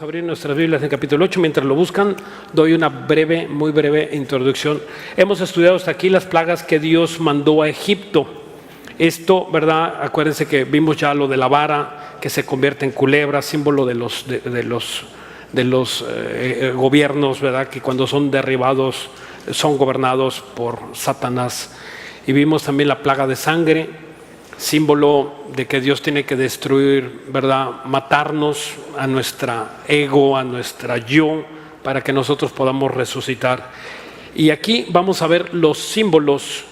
abrir nuestras Biblias en capítulo 8. Mientras lo buscan, doy una muy breve introducción. Hemos estudiado hasta aquí las plagas que Dios mandó a Egipto. Esto, ¿verdad? Acuérdense que vimos ya lo de la vara que se convierte en culebra, símbolo de los gobiernos, ¿verdad? Que cuando son derribados son gobernados por Satanás. Y vimos también la plaga de sangre, símbolo de que Dios tiene que destruir, ¿verdad? Matarnos a nuestra ego, a nuestra yo, para que nosotros podamos resucitar. Y aquí vamos a ver los símbolos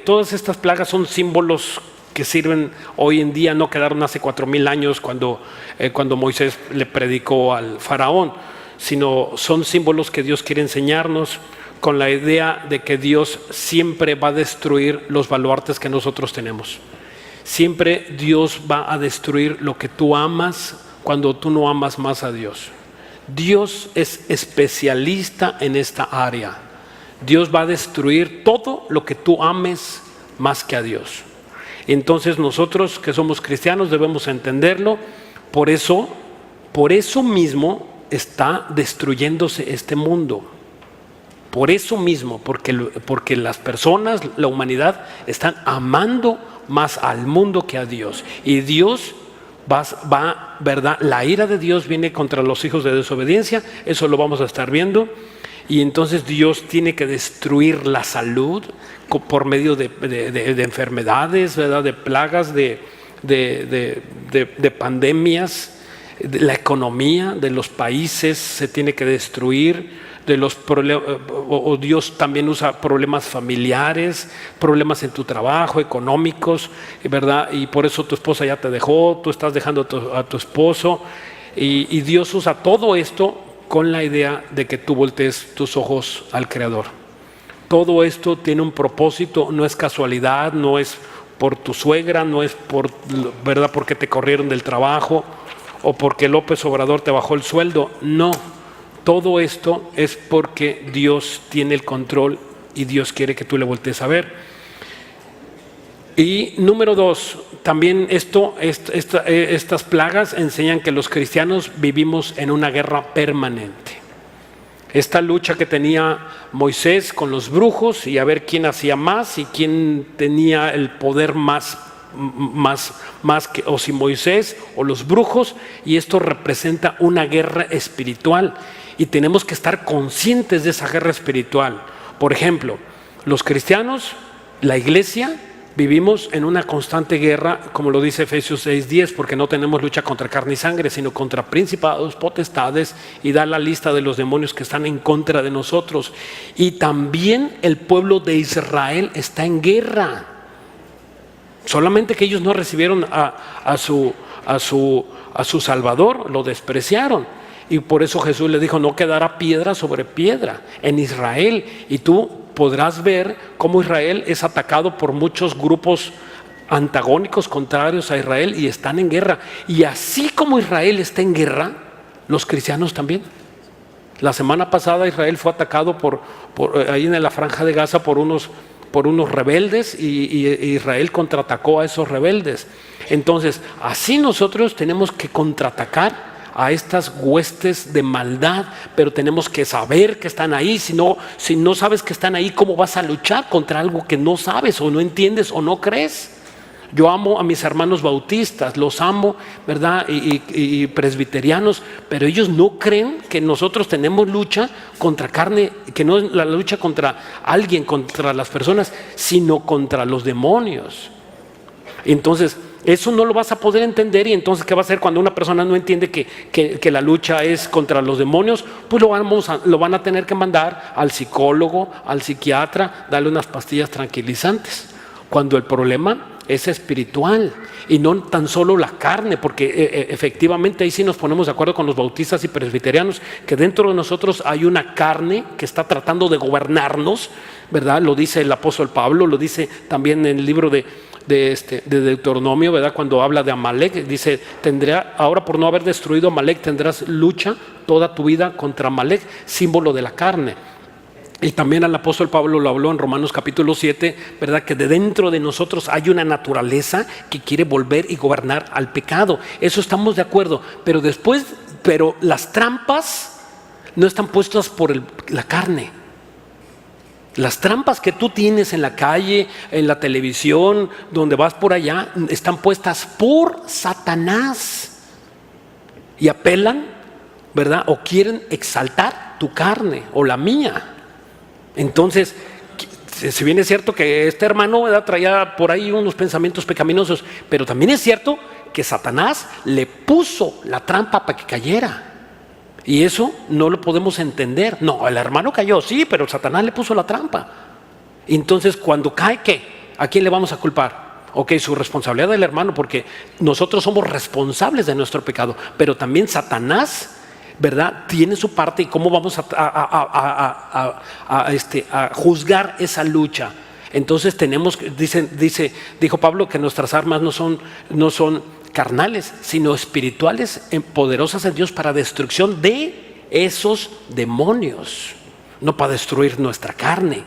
todas estas plagas son símbolos que sirven hoy en día, no quedaron hace 4,000 años cuando Moisés le predicó al faraón, sino son símbolos que Dios quiere enseñarnos, con la idea de que Dios siempre va a destruir los baluartes que nosotros tenemos. Siempre Dios va a destruir lo que tú amas cuando tú no amas más a Dios. Dios es especialista en esta área. Dios va a destruir todo lo que tú ames más que a Dios. Entonces nosotros que somos cristianos debemos entenderlo. Por eso mismo está destruyéndose este mundo. Por eso mismo, porque las personas, la humanidad, están amando más al mundo que a Dios. Y Dios ¿verdad? La ira de Dios viene contra los hijos de desobediencia, eso lo vamos a estar viendo. Y entonces Dios tiene que destruir la salud por medio de enfermedades, ¿verdad? De plagas, de pandemias, de la economía de los países se tiene que destruir. Dios también usa problemas familiares, problemas en tu trabajo, económicos, ¿verdad? Y por eso tu esposa ya te dejó, tú estás dejando a tu esposo, y Dios usa todo esto con la idea de que tú voltees tus ojos al Creador. Todo esto tiene un propósito, no es casualidad, no es por tu suegra, no es ¿verdad? Porque te corrieron del trabajo o porque López Obrador te bajó el sueldo, no. Todo esto es porque Dios tiene el control y Dios quiere que tú le voltees a ver. Y número 2, también estas plagas enseñan que los cristianos vivimos en una guerra permanente. Esta lucha que tenía Moisés con los brujos y a ver quién hacía más y quién tenía el poder más que, o si Moisés o los brujos, y esto representa una guerra espiritual. Y tenemos que estar conscientes de esa guerra espiritual. Por ejemplo, los cristianos, la iglesia, vivimos en una constante guerra, como lo dice Efesios 6:10, porque no tenemos lucha contra carne y sangre, sino contra principados, potestades, y da la lista de los demonios que están en contra de nosotros. Y también el pueblo de Israel está en guerra. Solamente que ellos no recibieron a su Salvador, lo despreciaron. Y por eso Jesús le dijo, no quedará piedra sobre piedra en Israel. Y tú podrás ver cómo Israel es atacado por muchos grupos antagónicos, contrarios a Israel, y están en guerra. Y así como Israel está en guerra, los cristianos también. La semana pasada Israel fue atacado ahí en la Franja de Gaza por unos rebeldes, y Israel contraatacó a esos rebeldes. Entonces, así nosotros tenemos que contraatacar a estas huestes de maldad, pero tenemos que saber que están ahí. Si no sabes que están ahí, ¿cómo vas a luchar contra algo que no sabes o no entiendes o no crees? Yo amo a mis hermanos bautistas, los amo, ¿verdad? Y presbiterianos, pero ellos no creen que nosotros tenemos lucha contra carne, que no es la lucha contra alguien, contra las personas, sino contra los demonios. Entonces, eso no lo vas a poder entender. Y entonces, ¿qué va a hacer cuando una persona no entiende que la lucha es contra los demonios? Pues lo van a tener que mandar al psicólogo, al psiquiatra, darle unas pastillas tranquilizantes, cuando el problema es espiritual y no tan solo la carne, porque efectivamente ahí sí nos ponemos de acuerdo con los bautistas y presbiterianos, que dentro de nosotros hay una carne que está tratando de gobernarnos, ¿verdad? Lo dice el apóstol Pablo, lo dice también en el libro de Deuteronomio, ¿verdad? Cuando habla de Amalek, dice, ahora por no haber destruido Amalek tendrás lucha toda tu vida contra Amalek, símbolo de la carne. Y también el apóstol Pablo lo habló en Romanos capítulo 7, ¿verdad? Que de dentro de nosotros hay una naturaleza que quiere volver y gobernar al pecado. Eso estamos de acuerdo. Pero las trampas no están puestas por la carne. Las trampas que tú tienes en la calle, en la televisión, donde vas por allá, están puestas por Satanás. Y apelan, ¿verdad? O quieren exaltar tu carne o la mía. Entonces, si bien es cierto que este hermano, ¿verdad?, traía por ahí unos pensamientos pecaminosos, pero también es cierto que Satanás le puso la trampa para que cayera. Y eso no lo podemos entender. No, el hermano cayó, sí, pero Satanás le puso la trampa. Entonces, cuando cae, ¿qué? ¿A quién le vamos a culpar? Ok, su responsabilidad del hermano, porque nosotros somos responsables de nuestro pecado, pero también Satanás, ¿verdad?, tiene su parte. ¿Y cómo vamos a juzgar esa lucha? Entonces dijo Pablo que nuestras armas no son carnales, sino espirituales, poderosas en Dios para destrucción de esos demonios. No para destruir nuestra carne,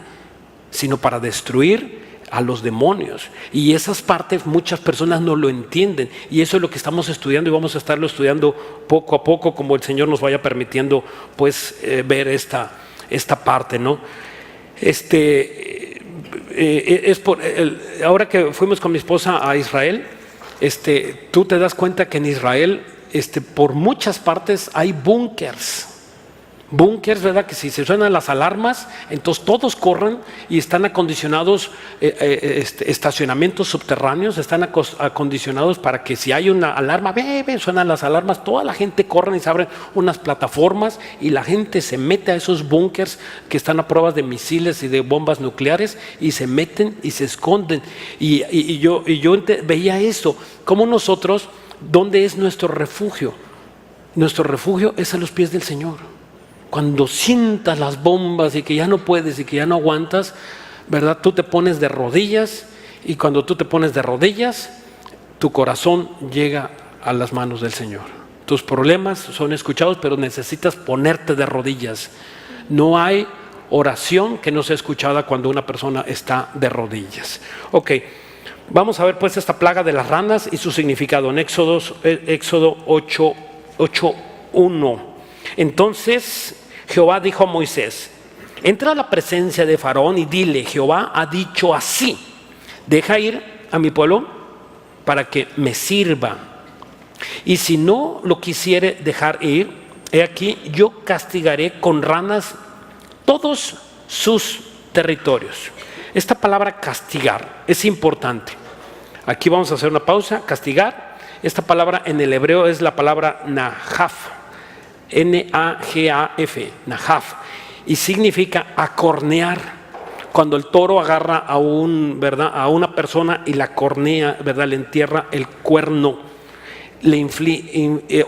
sino para destruir a los demonios. Y esas partes muchas personas no lo entienden, y eso es lo que estamos estudiando, y vamos a estarlo estudiando poco a poco, como el Señor nos vaya permitiendo, pues, ver esta parte, ¿no? Ahora que fuimos con mi esposa a Israel, tú te das cuenta que en Israel, por muchas partes hay búnkers, ¿verdad? Que si se suenan las alarmas, entonces todos corren, y están acondicionados, estacionamientos subterráneos, están acondicionados para que si hay una alarma, suenan las alarmas, toda la gente corre y se abren unas plataformas, y la gente se mete a esos búnkers que están a prueba de misiles y de bombas nucleares, y se meten y se esconden. Y yo veía eso, como nosotros, ¿dónde es nuestro refugio? Nuestro refugio es a los pies del Señor. Cuando sientas las bombas y que ya no puedes y que ya no aguantas, ¿verdad?, tú te pones de rodillas, y cuando tú te pones de rodillas, tu corazón llega a las manos del Señor. Tus problemas son escuchados, pero necesitas ponerte de rodillas. No hay oración que no sea escuchada cuando una persona está de rodillas. Ok, vamos a ver pues esta plaga de las ranas y su significado en Éxodo 8:1. Entonces Jehová dijo a Moisés: entra a la presencia de Faraón y dile: Jehová ha dicho así, deja ir a mi pueblo para que me sirva, y si no lo quisiere dejar ir, he aquí yo castigaré con ranas todos sus territorios. Esta palabra castigar es importante. Aquí vamos a hacer una pausa. Castigar, esta palabra en el hebreo es la palabra nahaf, N-A-G-A-F, nahaf, y significa acornear. Cuando el toro agarra a una persona y la cornea, ¿verdad?, le entierra el cuerno,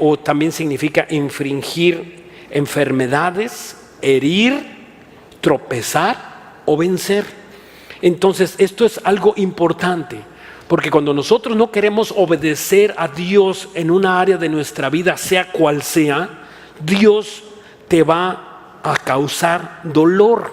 o también significa infringir enfermedades, herir, tropezar o vencer. Entonces esto es algo importante, porque cuando nosotros no queremos obedecer a Dios en una área de nuestra vida, sea cual sea, Dios te va a causar dolor,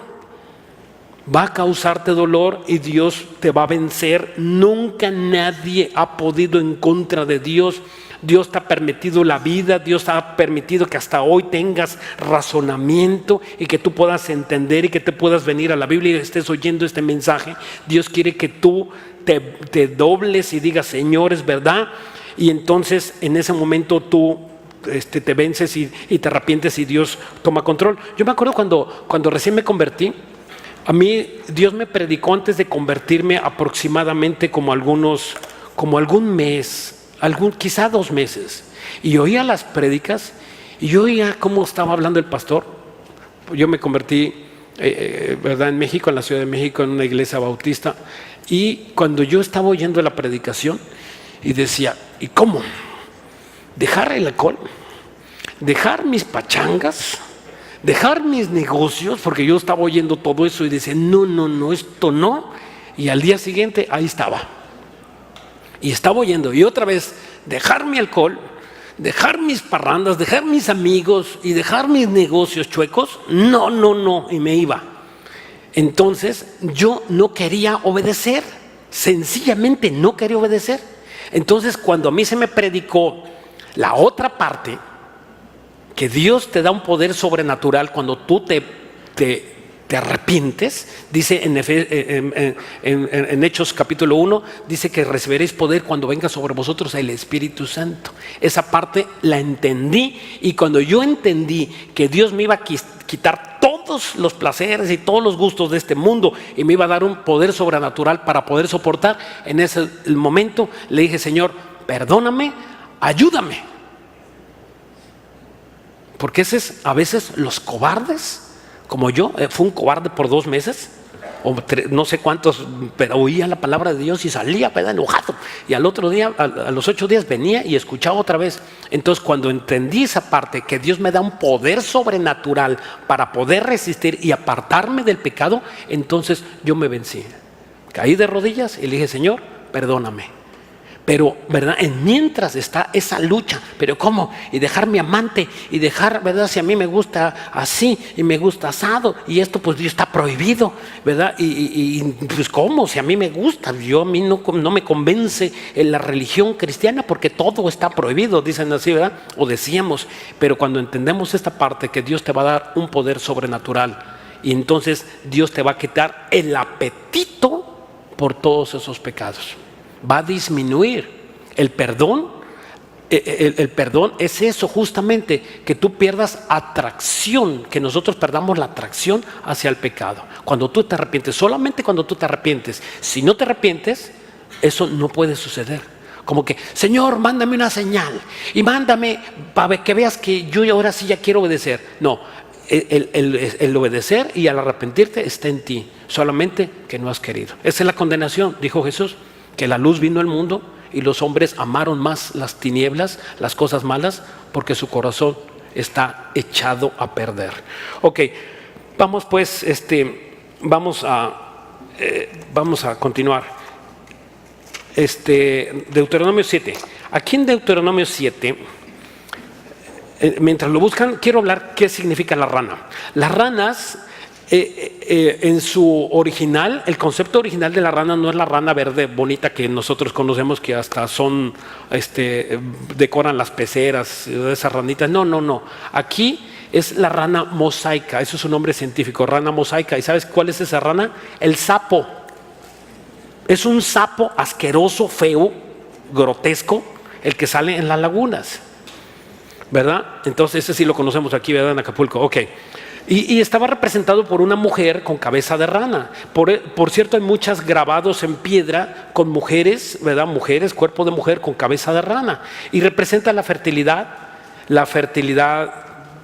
va a causarte dolor, y Dios te va a vencer. Nunca nadie ha podido en contra de Dios. Dios te ha permitido la vida, Dios te ha permitido que hasta hoy tengas razonamiento y que tú puedas entender y que te puedas venir a la Biblia y estés oyendo este mensaje. Dios quiere que tú te dobles y digas: Señor, es verdad. Y entonces en ese momento tú te vences y te arrepientes, y Dios toma control. Yo me acuerdo cuando recién me convertí, a mí Dios me predicó antes de convertirme aproximadamente como algún mes, quizá 2 meses, y oía las prédicas y yo oía cómo estaba hablando el pastor. Yo me convertí, ¿verdad?, en México, en la Ciudad de México, en una iglesia bautista, y cuando yo estaba oyendo la predicación y decía: ¿y cómo? ¿Dejar el alcohol? ¿Dejar mis pachangas? ¿Dejar mis negocios? Porque yo estaba oyendo todo eso y decía: no, esto no. Y al día siguiente ahí estaba. Y estaba oyendo, y otra vez: dejar mi alcohol, dejar mis parrandas, dejar mis amigos y dejar mis negocios chuecos. No, y me iba. Entonces yo no quería obedecer, sencillamente no quería obedecer. Entonces cuando a mí se me predicó la otra parte, que Dios te da un poder sobrenatural cuando tú te arrepientes, dice en Hechos capítulo 1, dice que recibiréis poder cuando venga sobre vosotros el Espíritu Santo. Esa parte la entendí, y cuando yo entendí que Dios me iba a quitar todos los placeres y todos los gustos de este mundo y me iba a dar un poder sobrenatural para poder soportar, en ese momento le dije: Señor, perdóname, ayúdame. Porque a veces los cobardes, como yo, fui un cobarde por 2 meses, o no sé cuántos, pero oía la palabra de Dios y salía enojado. Y al otro día, a los 8 días, venía y escuchaba otra vez. Entonces, cuando entendí esa parte, que Dios me da un poder sobrenatural para poder resistir y apartarme del pecado, entonces yo me vencí. Caí de rodillas y le dije: Señor, perdóname. Pero, ¿verdad? Mientras está esa lucha, pero ¿cómo? Y dejar mi amante, y dejar, ¿verdad? Si a mí me gusta así y me gusta asado, y esto pues está prohibido, ¿verdad? Y pues ¿cómo? Si a mí me gusta, a mí no me convence en la religión cristiana porque todo está prohibido, dicen así, ¿verdad? O decíamos, pero cuando entendemos esta parte, que Dios te va a dar un poder sobrenatural, y entonces Dios te va a quitar el apetito por todos esos pecados. Va a disminuir el perdón. El perdón es eso justamente, que tú pierdas atracción, que nosotros perdamos la atracción hacia el pecado. Cuando tú te arrepientes, solamente cuando tú te arrepientes. Si no te arrepientes, eso no puede suceder. Como que: Señor, mándame una señal y mándame para que veas que yo ahora sí ya quiero obedecer. No, el obedecer y al arrepentirte está en ti, solamente que no has querido. Esa es la condenación, dijo Jesús, que la luz vino al mundo y los hombres amaron más las tinieblas, las cosas malas, porque su corazón está echado a perder. Ok, vamos pues, vamos a continuar. Deuteronomio 7. Aquí en Deuteronomio 7, mientras lo buscan, quiero hablar qué significa la rana. Las ranas, en su original, el concepto original de la rana no es la rana verde bonita que nosotros conocemos, que hasta son, decoran las peceras, esas ranitas. No. Aquí es la rana mosaica, eso es su nombre científico, rana mosaica. ¿Y sabes cuál es esa rana? El sapo. Es un sapo asqueroso, feo, grotesco, el que sale en las lagunas, ¿verdad? Entonces ese sí lo conocemos aquí, ¿verdad? En Acapulco. Ok. Y estaba representado por una mujer con cabeza de rana. Por cierto, hay muchos grabados en piedra con mujeres, ¿verdad? Mujeres, cuerpo de mujer con cabeza de rana. Y representa la fertilidad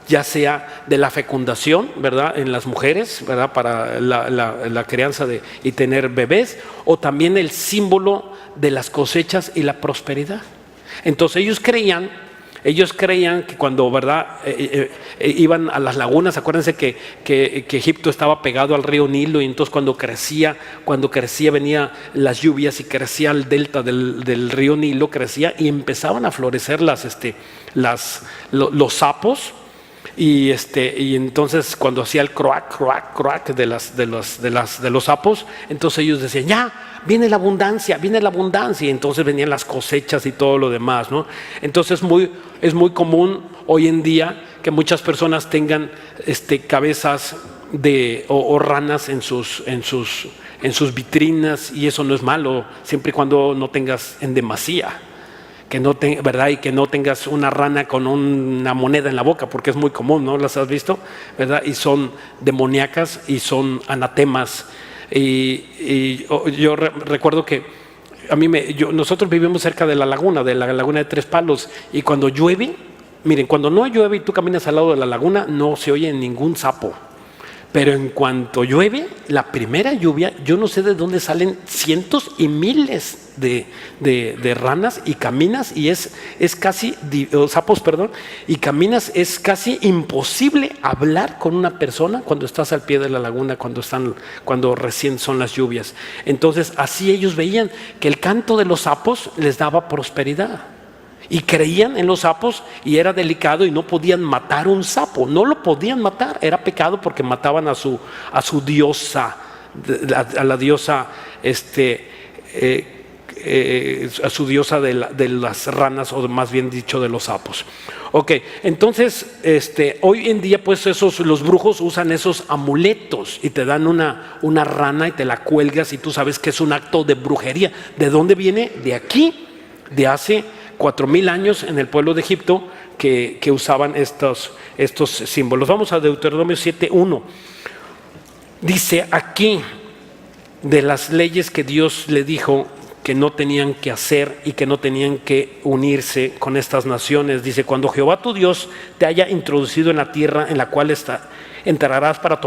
ya sea de la fecundación, ¿verdad? En las mujeres, ¿verdad? Para la crianza y tener bebés, o también el símbolo de las cosechas y la prosperidad. Entonces ellos creían que cuando, ¿verdad? Iban a las lagunas. Acuérdense que Egipto estaba pegado al río Nilo, y entonces cuando crecía venían las lluvias y crecía el delta del río Nilo, crecía y empezaban a florecer los sapos. Y entonces cuando hacía el croac de los sapos, entonces ellos decían: ya viene la abundancia, y entonces venían las cosechas y todo lo demás, ¿no? Entonces es muy común hoy en día que muchas personas tengan cabezas o ranas en sus vitrinas, y eso no es malo, siempre y cuando no tengas en demasía. ¿Verdad? Y que no tengas una rana con una moneda en la boca, porque es muy común, ¿no? ¿Las has visto? ¿Verdad? Y son demoníacas y son anatemas. Y yo recuerdo que nosotros vivimos cerca de la laguna de Tres Palos, y cuando llueve, miren, cuando no llueve y tú caminas al lado de la laguna, no se oye ningún sapo. Pero en cuanto llueve, la primera lluvia, yo no sé de dónde salen cientos y miles de ranas, y caminas y es casi, sapos, perdón, y caminas, es casi imposible hablar con una persona cuando estás al pie de la laguna, cuando recién son las lluvias. Entonces así ellos veían que el canto de los sapos les daba prosperidad. Y creían en los sapos y era delicado y no podían matar un sapo, no lo podían matar, era pecado porque mataban a su diosa, a la diosa, a su diosa de las ranas, o más bien dicho de los sapos. Ok, entonces hoy en día pues los brujos usan esos amuletos y te dan una rana y te la cuelgas y tú sabes que es un acto de brujería. ¿De dónde viene? De aquí, de hace 4000 años en el pueblo de Egipto que usaban estos símbolos. Vamos a Deuteronomio 7:1. Dice aquí de las leyes que Dios le dijo que no tenían que hacer y que no tenían que unirse con estas naciones. Dice: cuando Jehová tu Dios te haya introducido en la tierra en la cual entrarás para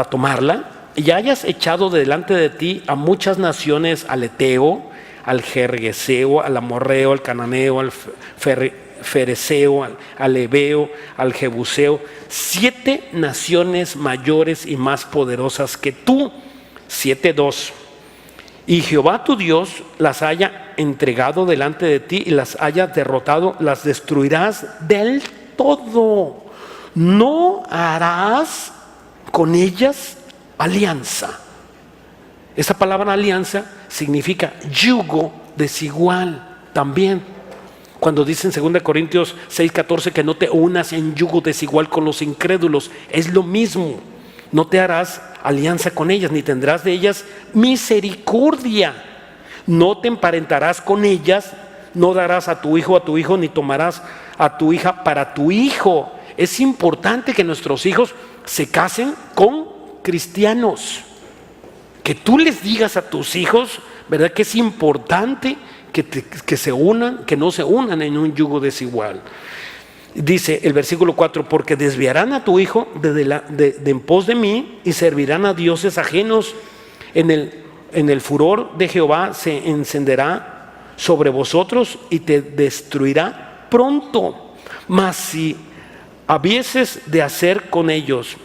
tomarla, y hayas echado delante de ti a muchas naciones, al Eteo, al Gergeseo, al Amorreo, al Cananeo, al Fereceo, al Ebeo, al Jebuseo, 7 naciones mayores y más poderosas que tú. 7:2. Y Jehová tu Dios las haya entregado delante de ti y las haya derrotado, las destruirás del todo. No harás con ellas alianza. Esa palabra alianza significa yugo desigual también. Cuando dice en 2 Corintios 6:14 que no te unas en yugo desigual con los incrédulos, es lo mismo. No te harás alianza con ellas, ni tendrás de ellas misericordia. No te emparentarás con ellas, no darás a tu hijo, ni tomarás a tu hija para tu hijo. Es importante que nuestros hijos se casen con cristianos. Que tú les digas a tus hijos, ¿verdad?, que es importante que se unan, que no se unan en un yugo desigual. Dice el versículo 4: porque desviarán a tu hijo de en pos de mí y servirán a dioses ajenos. En el furor de Jehová se encenderá sobre vosotros y te destruirá pronto. Mas si habieses de hacer con ellos,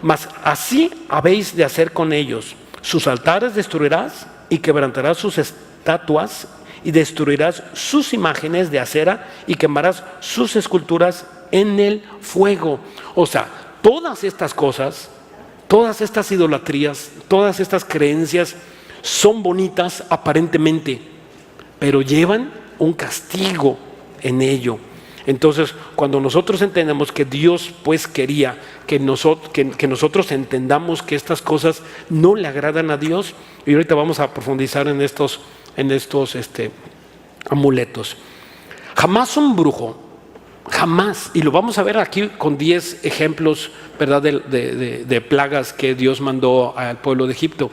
mas así habéis de hacer con ellos: sus altares destruirás y quebrantarás sus estatuas y destruirás sus imágenes de acera y quemarás sus esculturas en el fuego. O sea, todas estas cosas, todas estas idolatrías, todas estas creencias son bonitas aparentemente, pero llevan un castigo en ello. Entonces, cuando nosotros entendemos que Dios pues quería que nosotros entendamos que estas cosas no le agradan a Dios, y ahorita vamos a profundizar en estos amuletos. Jamás un brujo, jamás, y lo vamos a ver aquí con 10 ejemplos, ¿verdad?, de plagas que Dios mandó al pueblo de Egipto.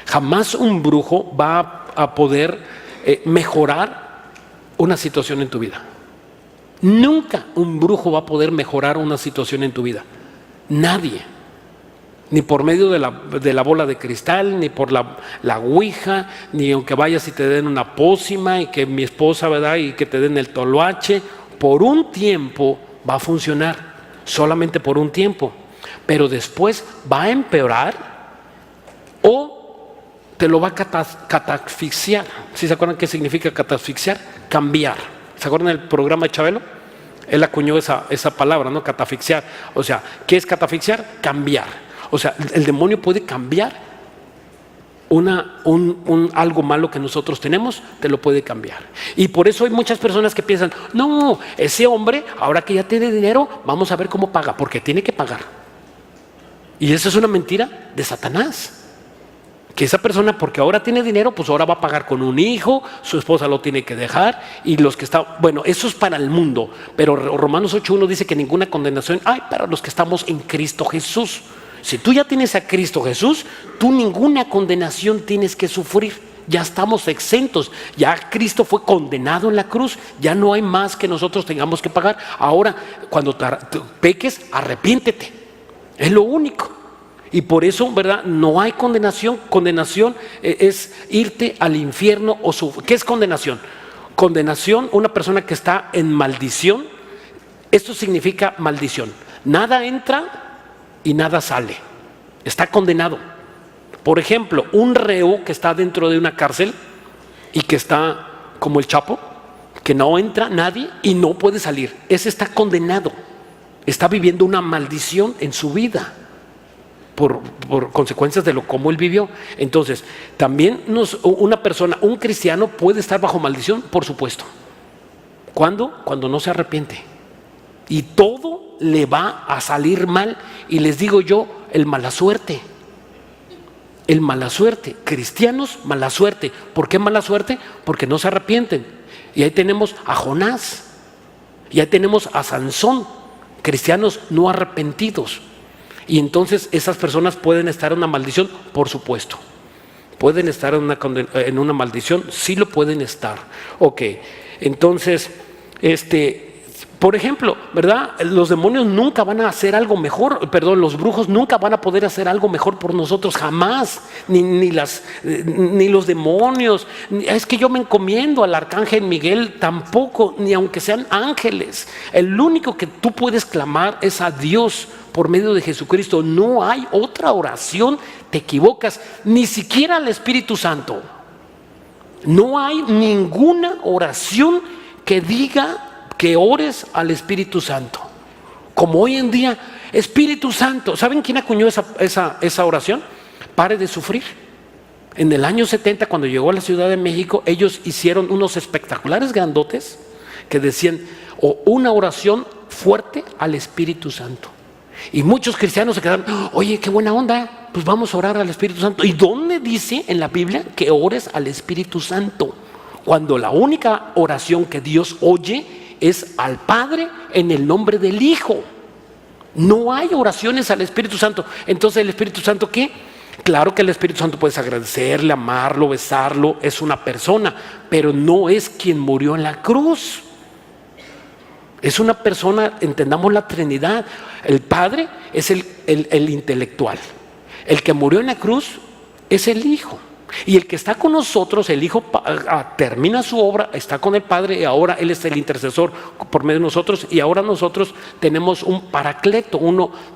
Jamás un brujo va a poder mejorar una situación en tu vida. Nunca un brujo va a poder mejorar una situación en tu vida. Nadie. Ni por medio de la bola de cristal, ni por la ouija, ni aunque vayas y te den una pócima y que mi esposa, ¿verdad?, y que te den el toloache. Por un tiempo va a funcionar, solamente por un tiempo. Pero después va a empeorar o te lo va a catafixear. ¿Sí se acuerdan qué significa catafixear? Cambiar. ¿Se acuerdan del programa de Chabelo? Él acuñó esa palabra, ¿no? Catafixear. O sea, ¿qué es catafixear? Cambiar. O sea, el demonio puede cambiar algo malo que nosotros tenemos, te lo puede cambiar. Y por eso hay muchas personas que piensan: no, ese hombre, ahora que ya tiene dinero, vamos a ver cómo paga, porque tiene que pagar. Y esa es una mentira de Satanás. Que esa persona, porque ahora tiene dinero, pues ahora va a pagar con un hijo, su esposa lo tiene que dejar, y los que están, bueno, eso es para el mundo, pero Romanos 8:1 dice que ninguna condenación hay para los que estamos en Cristo Jesús. Si tú ya tienes a Cristo Jesús, tú ninguna condenación tienes que sufrir. Ya estamos exentos, ya Cristo fue condenado en la cruz, ya no hay más que nosotros tengamos que pagar. Ahora, cuando peques, arrepiéntete, es lo único. Y por eso, ¿verdad?, no hay condenación. Condenación es irte al infierno o sufrir. ¿Qué es condenación? Condenación, una persona que está en maldición. Esto significa maldición. Nada entra y nada sale. Está condenado. Por ejemplo, un reo que está dentro de una cárcel y que está como el Chapo, que no entra nadie y no puede salir. Ese está condenado, está viviendo una maldición en su vida por consecuencias de cómo él vivió. Entonces, también una persona, un cristiano puede estar bajo maldición, por supuesto. ¿Cuándo? Cuando no se arrepiente. Y todo le va a salir mal. Y les digo yo, el mala suerte. El mala suerte. Cristianos, mala suerte. ¿Por qué mala suerte? Porque no se arrepienten. Y ahí tenemos a Jonás. Y ahí tenemos a Sansón. Cristianos no arrepentidos. Y entonces esas personas pueden estar en una maldición, por supuesto. Pueden estar en una maldición, sí lo pueden estar. Ok, entonces, por ejemplo, ¿verdad? Los demonios nunca van a hacer algo mejor, perdón, los brujos nunca van a poder hacer algo mejor por nosotros, jamás, ni los demonios. Es que yo me encomiendo al arcángel Miguel, tampoco, ni aunque sean ángeles. El único que tú puedes clamar es a Dios por medio de Jesucristo. No hay otra oración, te equivocas, ni siquiera al Espíritu Santo. No hay ninguna oración que diga que ores al Espíritu Santo. Como hoy en día, Espíritu Santo. ¿Saben quién acuñó esa oración? Pare de sufrir. En el año 70, cuando llegó a la Ciudad de México, ellos hicieron unos espectaculares grandotes que decían una oración fuerte al Espíritu Santo. Y muchos cristianos se quedaron, oye, qué buena onda, pues vamos a orar al Espíritu Santo. ¿Y dónde dice en la Biblia que ores al Espíritu Santo? Cuando la única oración que Dios oye es al Padre en el nombre del Hijo. No hay oraciones al Espíritu Santo. Entonces, ¿el Espíritu Santo qué? Claro que el Espíritu Santo puedes agradecerle, amarlo, besarlo, es una persona, pero no es quien murió en la cruz. Es una persona, entendamos la Trinidad. El Padre es el intelectual. El que murió en la cruz es el Hijo. Y el que está con nosotros, el Hijo termina su obra, está con el Padre y ahora Él es el intercesor por medio de nosotros. Y ahora nosotros tenemos un paracleto,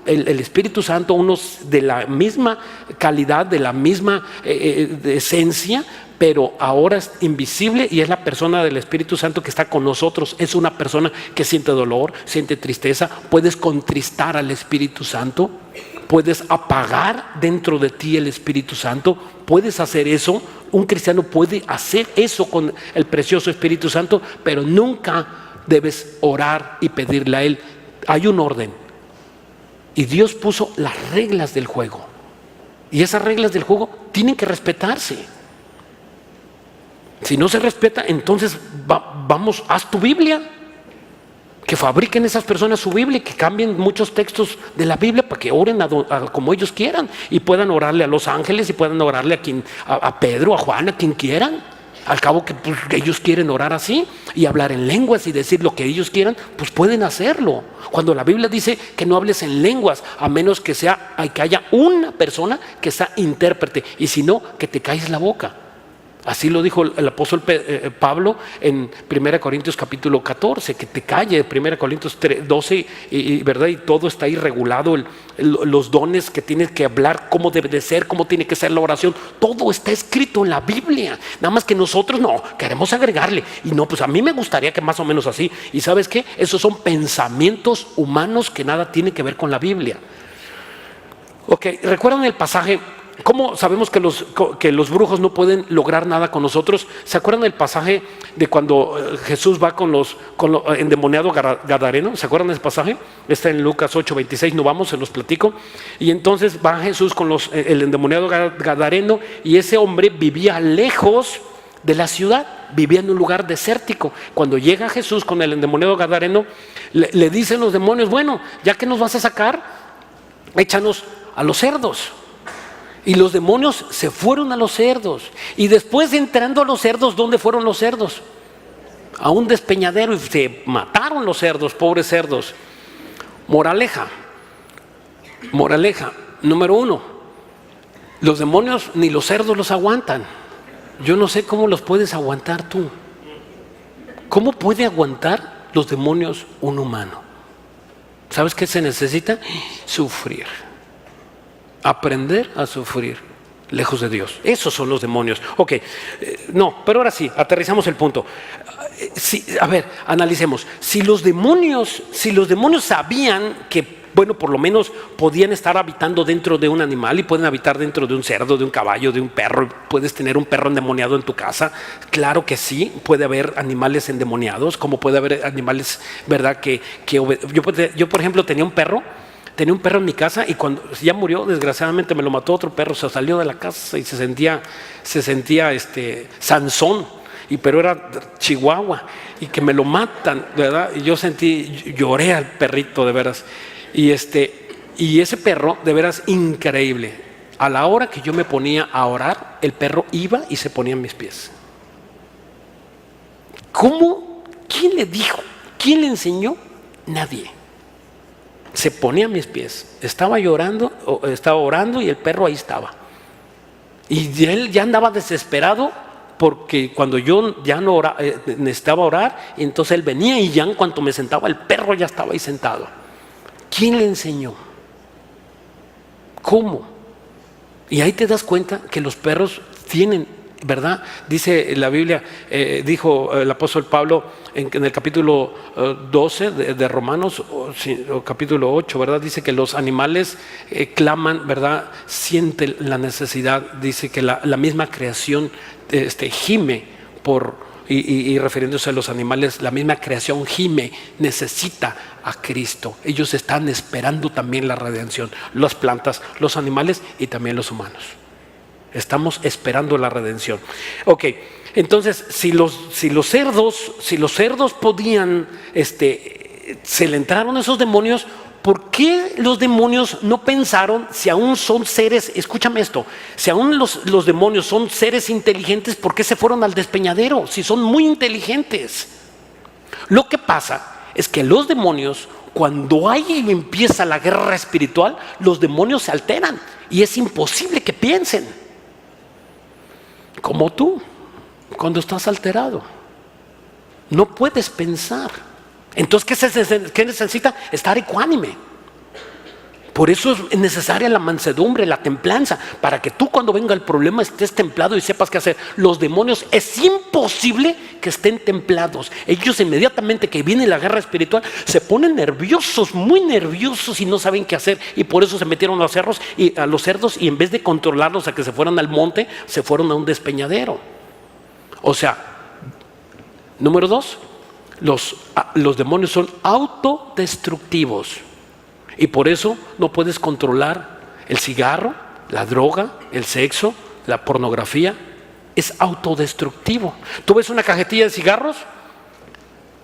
el Espíritu Santo, uno de la misma calidad, de la misma esencia, pero ahora es invisible y es la persona del Espíritu Santo que está con nosotros. Es una persona que siente dolor, siente tristeza. Puedes contristar al Espíritu Santo, puedes apagar dentro de ti el Espíritu Santo, puedes hacer eso. Un cristiano puede hacer eso con el precioso Espíritu Santo, pero nunca debes orar y pedirle a Él. Hay un orden y Dios puso las reglas del juego y esas reglas del juego tienen que respetarse. Si no se respeta, entonces vamos, haz tu Biblia. Que fabriquen esas personas su Biblia y que cambien muchos textos de la Biblia para que oren como ellos quieran y puedan orarle a los ángeles y puedan orarle a Pedro, a Juan, a quien quieran. Al cabo que ellos quieren orar así y hablar en lenguas y decir lo que ellos quieran, pues pueden hacerlo. Cuando la Biblia dice que no hables en lenguas, a menos que haya una persona que sea intérprete, y si no, que te calles la boca. Así lo dijo el apóstol Pablo en 1 Corintios capítulo 14, que te calle. 1 Corintios 12, ¿verdad? Y todo está ahí regulado, los dones que tienes que hablar, cómo debe de ser, cómo tiene que ser la oración. Todo está escrito en la Biblia. Nada más que nosotros no, queremos agregarle. Y no, pues a mí me gustaría que más o menos así. ¿Y sabes qué? Esos son pensamientos humanos que nada tienen que ver con la Biblia. Ok, ¿recuerdan el pasaje? ¿Cómo sabemos que los brujos no pueden lograr nada con nosotros? ¿Se acuerdan del pasaje de cuando Jesús va con los endemoniados gadarenos? ¿Se acuerdan de ese pasaje? Está en Lucas 8:26, no vamos, se los platico. Y entonces va Jesús con el endemoniado gadareno y ese hombre vivía lejos de la ciudad, vivía en un lugar desértico. Cuando llega Jesús con el endemoniado gadareno, le dicen los demonios, bueno, ya que nos vas a sacar, échanos a los cerdos. Y los demonios se fueron a los cerdos. Y después de entrando a los cerdos, ¿dónde fueron los cerdos? A un despeñadero y se mataron los cerdos, pobres cerdos. Moraleja, número 1, los demonios ni los cerdos los aguantan. Yo no sé cómo los puedes aguantar tú. ¿Cómo puede aguantar los demonios un humano? ¿Sabes qué se necesita? Sufrir. Aprender a sufrir. lejos de Dios. Esos son los demonios. Ok, no, pero ahora sí, aterrizamos el punto. Sí, a ver, analicemos. Si los demonios sabían que, bueno, por lo menos podían estar habitando dentro de un animal y pueden habitar dentro de un cerdo, de un caballo, de un perro. Puedes tener un perro endemoniado en tu casa. Claro que sí, puede haber animales endemoniados, como puede haber animales, ¿verdad? Yo, por ejemplo, tenía un perro en mi casa y cuando ya murió, desgraciadamente me lo mató otro perro, se salió de la casa y se sentía Sansón. Pero era Chihuahua y que me lo matan, ¿verdad? Y yo lloré al perrito de veras. Y ese perro de veras increíble. A la hora que yo me ponía a orar, el perro iba y se ponía en mis pies. ¿Cómo? ¿Quién le dijo? ¿Quién le enseñó? Nadie. Se ponía a mis pies. Estaba orando y el perro ahí estaba. Y él ya andaba desesperado porque cuando yo ya no necesitaba orar, entonces él venía y ya en cuanto me sentaba, el perro ya estaba ahí sentado. ¿Quién le enseñó? ¿Cómo? Y ahí te das cuenta que los perros tienen, ¿verdad? Dice la Biblia, dijo el apóstol Pablo en el capítulo 12 de Romanos, o capítulo 8, ¿verdad? Dice que los animales claman, ¿verdad? Sienten la necesidad. Dice que la misma creación gime y refiriéndose a los animales, la misma creación gime, necesita a Cristo. Ellos están esperando también la redención, las plantas, los animales y también los humanos. Estamos esperando la redención. Ok, entonces si los cerdos podían, se le entraron esos demonios, ¿por qué los demonios no pensaron, si aún son seres, escúchame esto, si aún los demonios son seres inteligentes, ¿por qué se fueron al despeñadero? Si son muy inteligentes. Lo que pasa es que los demonios, cuando ahí empieza la guerra espiritual, los demonios se alteran y es imposible que piensen. Como tú, cuando estás alterado, no puedes pensar. Entonces, ¿qué necesita? Estar ecuánime. Por eso es necesaria la mansedumbre, la templanza, para que tú cuando venga el problema estés templado y sepas qué hacer. Los demonios es imposible que estén templados. Ellos inmediatamente que viene la guerra espiritual se ponen nerviosos, muy nerviosos y no saben qué hacer. Y por eso se metieron a los cerdos y en vez de controlarlos a que se fueran al monte, se fueron a un despeñadero. O sea, número 2, los demonios son autodestructivos. Y por eso no puedes controlar el cigarro, la droga, el sexo, la pornografía. Es autodestructivo. ¿Tú ves una cajetilla de cigarros?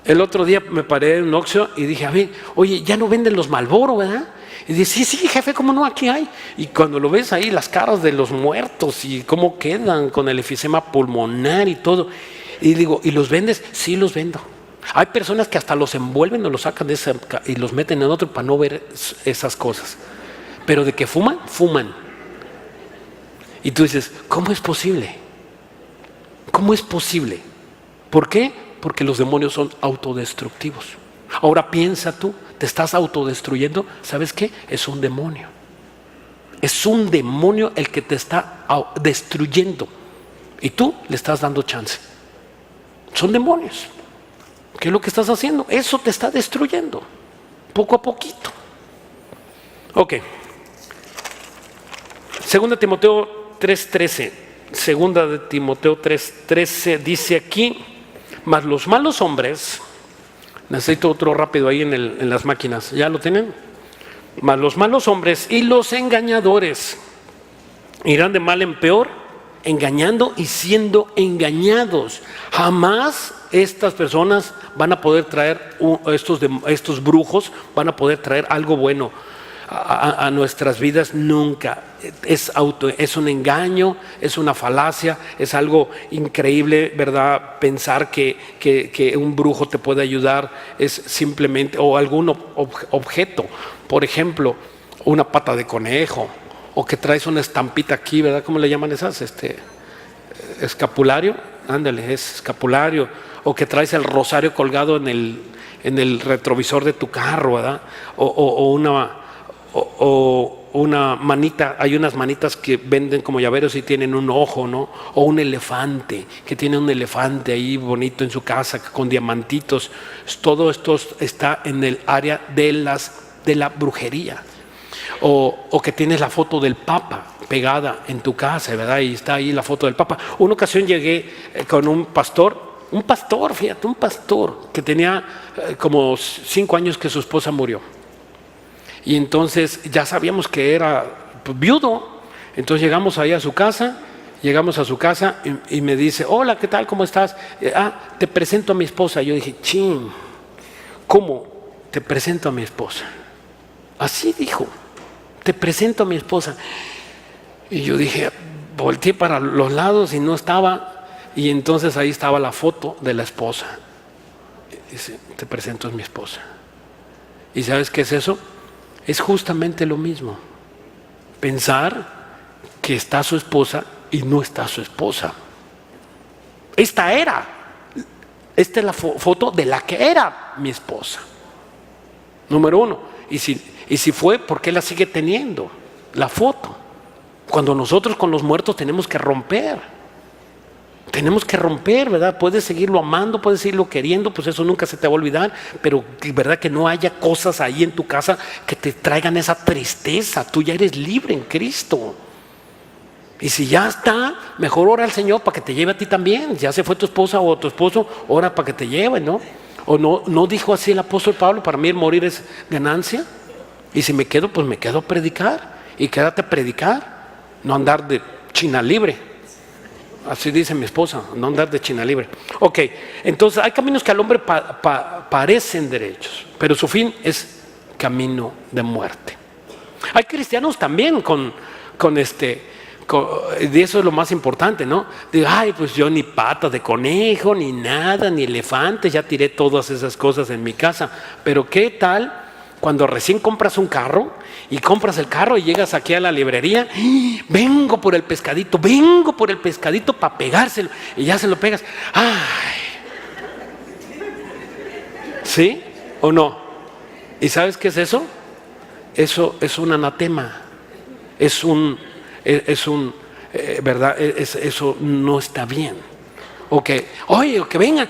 El otro día me paré en un Oxxo y dije, a ver, oye, ya no venden los Marlboro, ¿verdad? Y dice, sí, jefe, ¿cómo no? Aquí hay. Y cuando lo ves ahí, las caras de los muertos y cómo quedan con el efisema pulmonar y todo. Y digo, ¿y los vendes? Sí, los vendo. Hay personas que hasta los envuelven o los sacan y los meten en otro para no ver esas cosas. Pero de que fuman, fuman. Y tú dices, ¿cómo es posible? ¿Cómo es posible? ¿Por qué? Porque los demonios son autodestructivos. Ahora piensa tú, te estás autodestruyendo. ¿Sabes qué? Es un demonio. Es un demonio el que te está destruyendo. Y tú le estás dando chance. Son demonios. ¿Qué es lo que estás haciendo? Eso te está destruyendo, poco a poquito. Ok. Segunda de Timoteo 3:13. Segunda de Timoteo 3:13 dice aquí, mas los malos hombres, necesito otro rápido ahí en las máquinas, ¿ya lo tienen? Mas los malos hombres y los engañadores irán de mal en peor, engañando y siendo engañados. Jamás estas personas van a poder traer, estos brujos van a poder traer algo bueno a nuestras vidas, nunca. Es un engaño, es una falacia, es algo increíble, ¿verdad? Pensar que un brujo te puede ayudar es simplemente, o algún objeto, por ejemplo, una pata de conejo, o que traes una estampita aquí, ¿verdad? ¿Cómo le llaman esas? Escapulario, ándale, es escapulario, o que traes el rosario colgado en el retrovisor de tu carro, ¿verdad? O una manita, hay unas manitas que venden como llaveros y tienen un ojo, ¿no? O un elefante, que tiene un elefante ahí bonito en su casa con diamantitos. Todo esto está en el área de la brujería. O que tienes la foto del Papa pegada en tu casa, ¿verdad? Y está ahí la foto del Papa. Una ocasión llegué con un pastor, fíjate, un pastor que tenía como 5 años que su esposa murió. Y entonces ya sabíamos que era viudo. Entonces llegamos ahí a su casa, y me dice, hola, ¿qué tal? ¿Cómo estás? Te presento a mi esposa. Yo dije, chin, ¿cómo te presento a mi esposa? Así dijo, te presento a mi esposa. Y yo dije, volteé para los lados y no estaba. Y entonces ahí estaba la foto de la esposa. Dice, te presento a mi esposa. ¿Y sabes qué es eso? Es justamente lo mismo. Pensar que está su esposa y no está su esposa. Esta es la foto de la que era mi esposa. Número 1. Y si fue, ¿por qué la sigue teniendo? La foto. Cuando nosotros con los muertos tenemos que romper. ¿Verdad? Puedes seguirlo amando, puedes seguirlo queriendo, pues eso nunca se te va a olvidar, pero ¿verdad? Que no haya cosas ahí en tu casa que te traigan esa tristeza. Tú ya eres libre en Cristo. Y si ya está, mejor ora al Señor para que te lleve a ti también. Ya se fue tu esposa o tu esposo, ora para que te lleve, ¿no? O no dijo así el apóstol Pablo, para mí el morir es ganancia. Y si me quedo, pues me quedo a predicar. Y quédate a predicar, no andar de China libre. Así dice mi esposa, no andar de China libre. Ok, entonces hay caminos que al hombre parecen derechos, pero su fin es camino de muerte. Hay cristianos también y eso es lo más importante, ¿no? Pues yo ni patas de conejo, ni nada, ni elefantes, ya tiré todas esas cosas en mi casa. Pero ¿qué tal cuando recién compras un carro y compras el carro y llegas aquí a la librería? Vengo por el pescadito para pegárselo, y ya se lo pegas. ¡Ay! ¿Sí o no? ¿Y sabes qué es eso? Eso es un anatema. ¿Verdad? Eso no está bien. Que venga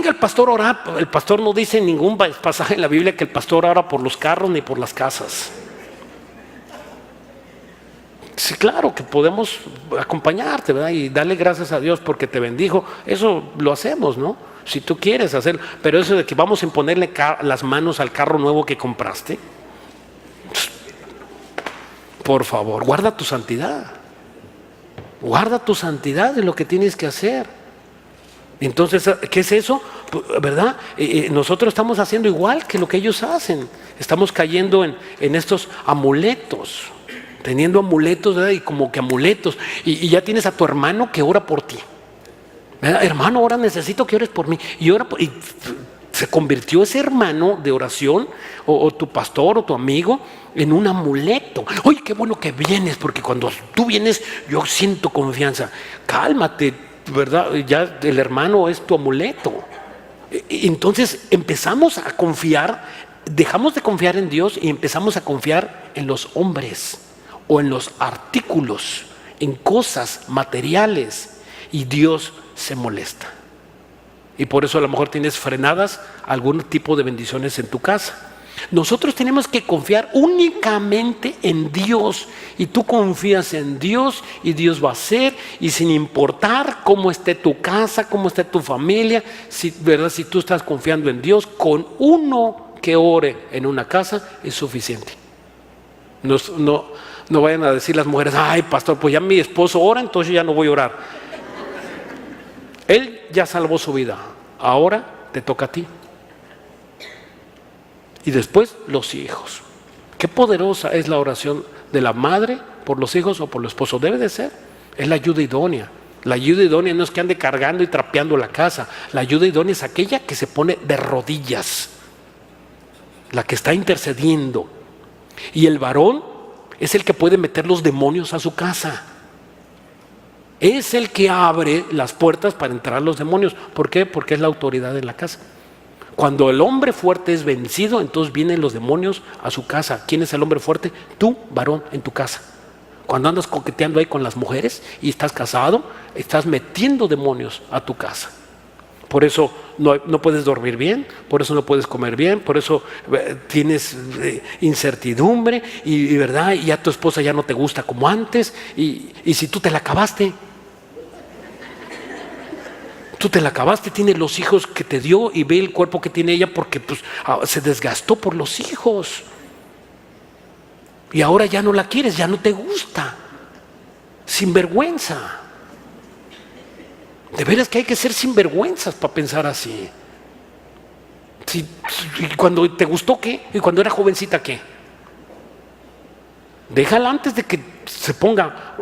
el pastor a orar. El pastor no dice en ningún pasaje en la Biblia que el pastor ora por los carros ni por las casas. Sí, claro que podemos acompañarte, ¿verdad? Y darle gracias a Dios porque te bendijo. Eso lo hacemos, ¿no? Si tú quieres hacerlo. Pero eso de que vamos a imponerle las manos al carro nuevo que compraste, por favor, guarda tu santidad. Guarda tu santidad de lo que tienes que hacer. Entonces, ¿qué es eso? ¿Verdad? Nosotros estamos haciendo igual que lo que ellos hacen. Estamos cayendo en estos amuletos, teniendo amuletos, ¿verdad? Y como que amuletos. Y ya tienes a tu hermano que ora por ti. ¿Verdad? Hermano, ahora necesito que ores por mí. Y se convirtió ese hermano de oración, o tu pastor o tu amigo, en un amuleto. Oye, qué bueno que vienes, porque cuando tú vienes yo siento confianza. Cálmate, ¿verdad? Ya el hermano es tu amuleto. Entonces empezamos a confiar, dejamos de confiar en Dios y empezamos a confiar en los hombres o en los artículos, en cosas materiales, y Dios se molesta. Y por eso a lo mejor tienes frenadas algún tipo de bendiciones en tu casa. Nosotros tenemos que confiar únicamente en Dios, y tú confías en Dios y Dios va a hacer, y sin importar cómo esté tu casa, cómo esté tu familia, ¿verdad? Si tú estás confiando en Dios, con uno que ore en una casa es suficiente. No vayan a decir las mujeres, ay pastor, pues ya mi esposo ora, entonces ya no voy a orar. Él ya salvó su vida, ahora te toca a ti. Y después los hijos. Qué poderosa es la oración de la madre por los hijos o por el esposo. Debe de ser. Es la ayuda idónea. La ayuda idónea no es que ande cargando y trapeando la casa. La ayuda idónea es aquella que se pone de rodillas, la que está intercediendo. Y el varón es el que puede meter los demonios a su casa. Es el que abre las puertas para entrar los demonios. ¿Por qué? Porque es la autoridad de la casa. Cuando el hombre fuerte es vencido, entonces vienen los demonios a su casa. ¿Quién es el hombre fuerte? Tú, varón, en tu casa. Cuando andas coqueteando ahí con las mujeres y estás casado, estás metiendo demonios a tu casa. Por eso no puedes dormir bien, por eso no puedes comer bien, por eso tienes incertidumbre y ¿verdad? Y ya tu esposa ya no te gusta como antes. Y si tú te la acabaste, tiene los hijos que te dio y ve el cuerpo que tiene ella porque pues, se desgastó por los hijos. Y ahora ya no la quieres, ya no te gusta. Sinvergüenza. De veras que hay que ser sinvergüenzas para pensar así. Y cuando te gustó, ¿qué? Y cuando era jovencita, ¿qué? Déjala antes de que se ponga,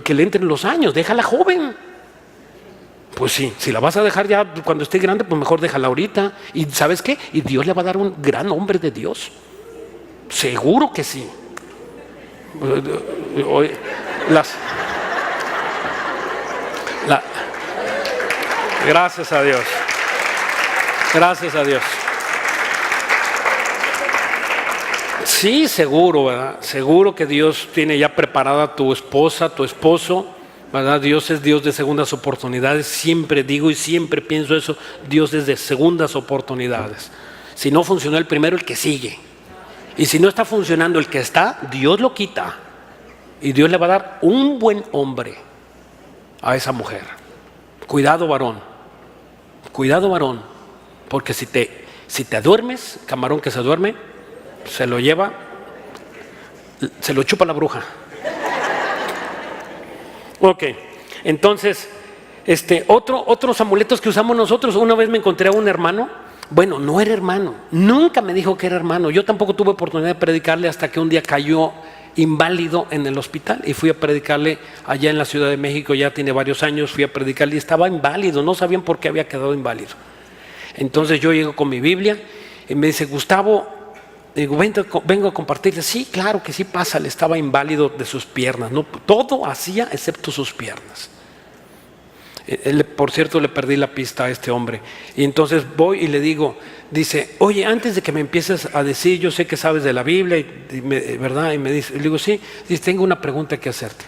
que le entren los años, déjala joven. Pues sí, si la vas a dejar ya cuando esté grande, pues mejor déjala ahorita. ¿Y sabes qué? Y Dios le va a dar un gran hombre de Dios. Seguro que sí. Gracias a Dios. Gracias a Dios. Sí, seguro, ¿verdad? Seguro que Dios tiene ya preparada a tu esposa, tu esposo, ¿verdad? Dios es Dios de segundas oportunidades. Siempre digo y siempre pienso eso. Dios es de segundas oportunidades. Si no funcionó el primero, el que sigue. Y si no está funcionando el que está, Dios lo quita. Y Dios le va a dar un buen hombre a esa mujer. Cuidado, varón. Cuidado, varón, porque si te duermes, camarón que se duerme, se lo lleva, se lo chupa la bruja. Ok, entonces, otros amuletos que usamos nosotros. Una vez me encontré a un hermano, bueno, no era hermano, nunca me dijo que era hermano. Yo tampoco tuve oportunidad de predicarle hasta que un día cayó inválido en el hospital y fui a predicarle allá en la Ciudad de México. Ya tiene varios años, fui a predicarle y estaba inválido, no sabían por qué había quedado inválido. Entonces yo llego con mi Biblia y me dice: Gustavo, digo, vengo a compartirle. Sí, claro que sí, pásale. Estaba inválido de sus piernas, no, todo hacía excepto sus piernas. Por cierto, le perdí la pista a este hombre. Y entonces voy y le digo, dice: oye, antes de que me empieces a decir, yo sé que sabes de la Biblia, ¿verdad? Y me dice, le digo, sí, dice, tengo una pregunta que hacerte.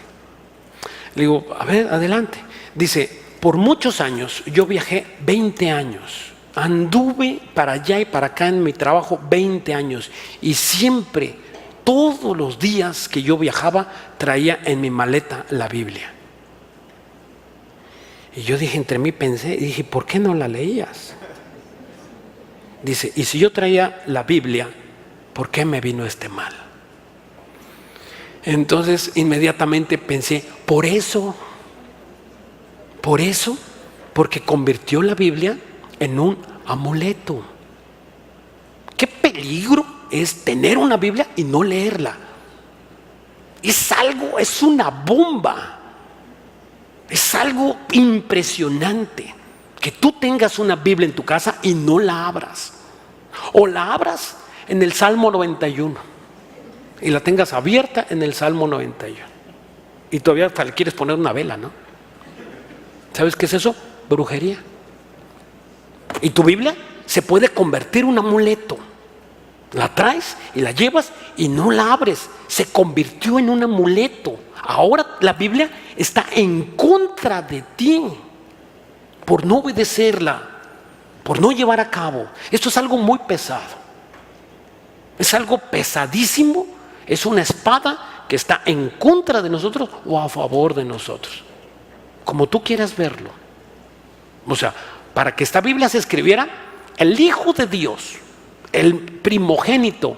Le digo, a ver, adelante. Dice, por muchos años, yo viajé 20 años, anduve para allá y para acá en mi trabajo 20 años, y siempre, todos los días que yo viajaba, traía en mi maleta la Biblia. Y yo dije, entre mí pensé, y dije, ¿por qué no la leías? Dice, y si yo traía la Biblia, ¿por qué me vino este mal? Entonces inmediatamente pensé, por eso, porque convirtió la Biblia en un amuleto. ¿Qué peligro es tener una Biblia y no leerla? Es una bomba. Es algo impresionante que tú tengas una Biblia en tu casa y no la abras. O la abras en el Salmo 91 y la tengas abierta en el Salmo 91. Y todavía hasta le quieres poner una vela, ¿no? ¿Sabes qué es eso? Brujería. Y tu Biblia se puede convertir en un amuleto. La traes y la llevas y no la abres. Se convirtió en un amuleto. Ahora la Biblia está en contra de ti por no obedecerla, por no llevar a cabo. Esto es algo muy pesado. Es algo pesadísimo. Es una espada que está en contra de nosotros o a favor de nosotros, como tú quieras verlo. O sea, para que esta Biblia se escribiera, el Hijo de Dios, el primogénito,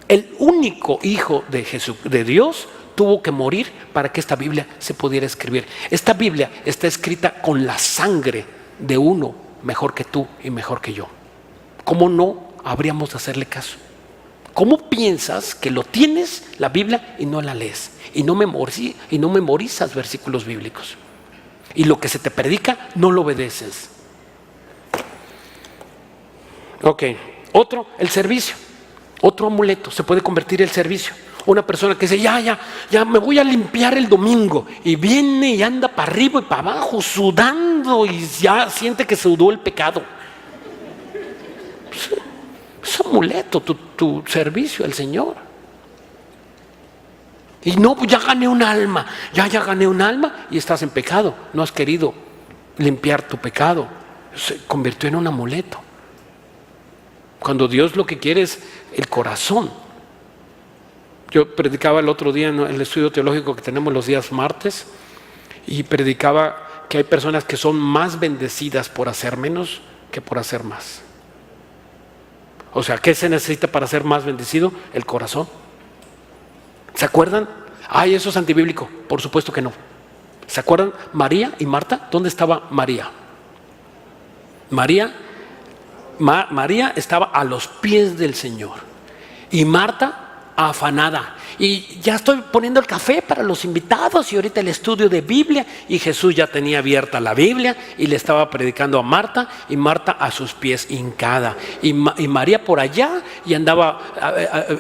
el único Hijo de Dios, tuvo que morir para que esta Biblia se pudiera escribir. Esta Biblia está escrita con la sangre de uno mejor que tú y mejor que yo. ¿Cómo no habríamos de hacerle caso? ¿Cómo piensas que lo tienes, la Biblia, y no la lees? Y no memorizas versículos bíblicos. Y lo que se te predica, no lo obedeces. Ok, el servicio. Otro amuleto, se puede convertir el servicio. Una persona que dice, ya me voy a limpiar el domingo, y viene y anda para arriba y para abajo sudando y ya siente que sudó el pecado. Es amuleto tu servicio al Señor. Y no, pues ya gané un alma, ya gané un alma y estás en pecado. No has querido limpiar tu pecado. Se convirtió en un amuleto. Cuando Dios lo que quiere es el corazón. Yo predicaba el otro día en el estudio teológico que tenemos los días martes y predicaba que hay personas que son más bendecidas por hacer menos que por hacer más. O sea, ¿qué se necesita para ser más bendecido? El corazón. ¿Se acuerdan? Ay, eso es antibíblico. Por supuesto que no. ¿Se acuerdan? María y Marta. ¿Dónde estaba María? María estaba a los pies del Señor. Y Marta afanada. Y ya estoy poniendo el café para los invitados y ahorita el estudio de Biblia. Y Jesús ya tenía abierta la Biblia y le estaba predicando a Marta. Y Marta a sus pies hincada. Y María por allá y andaba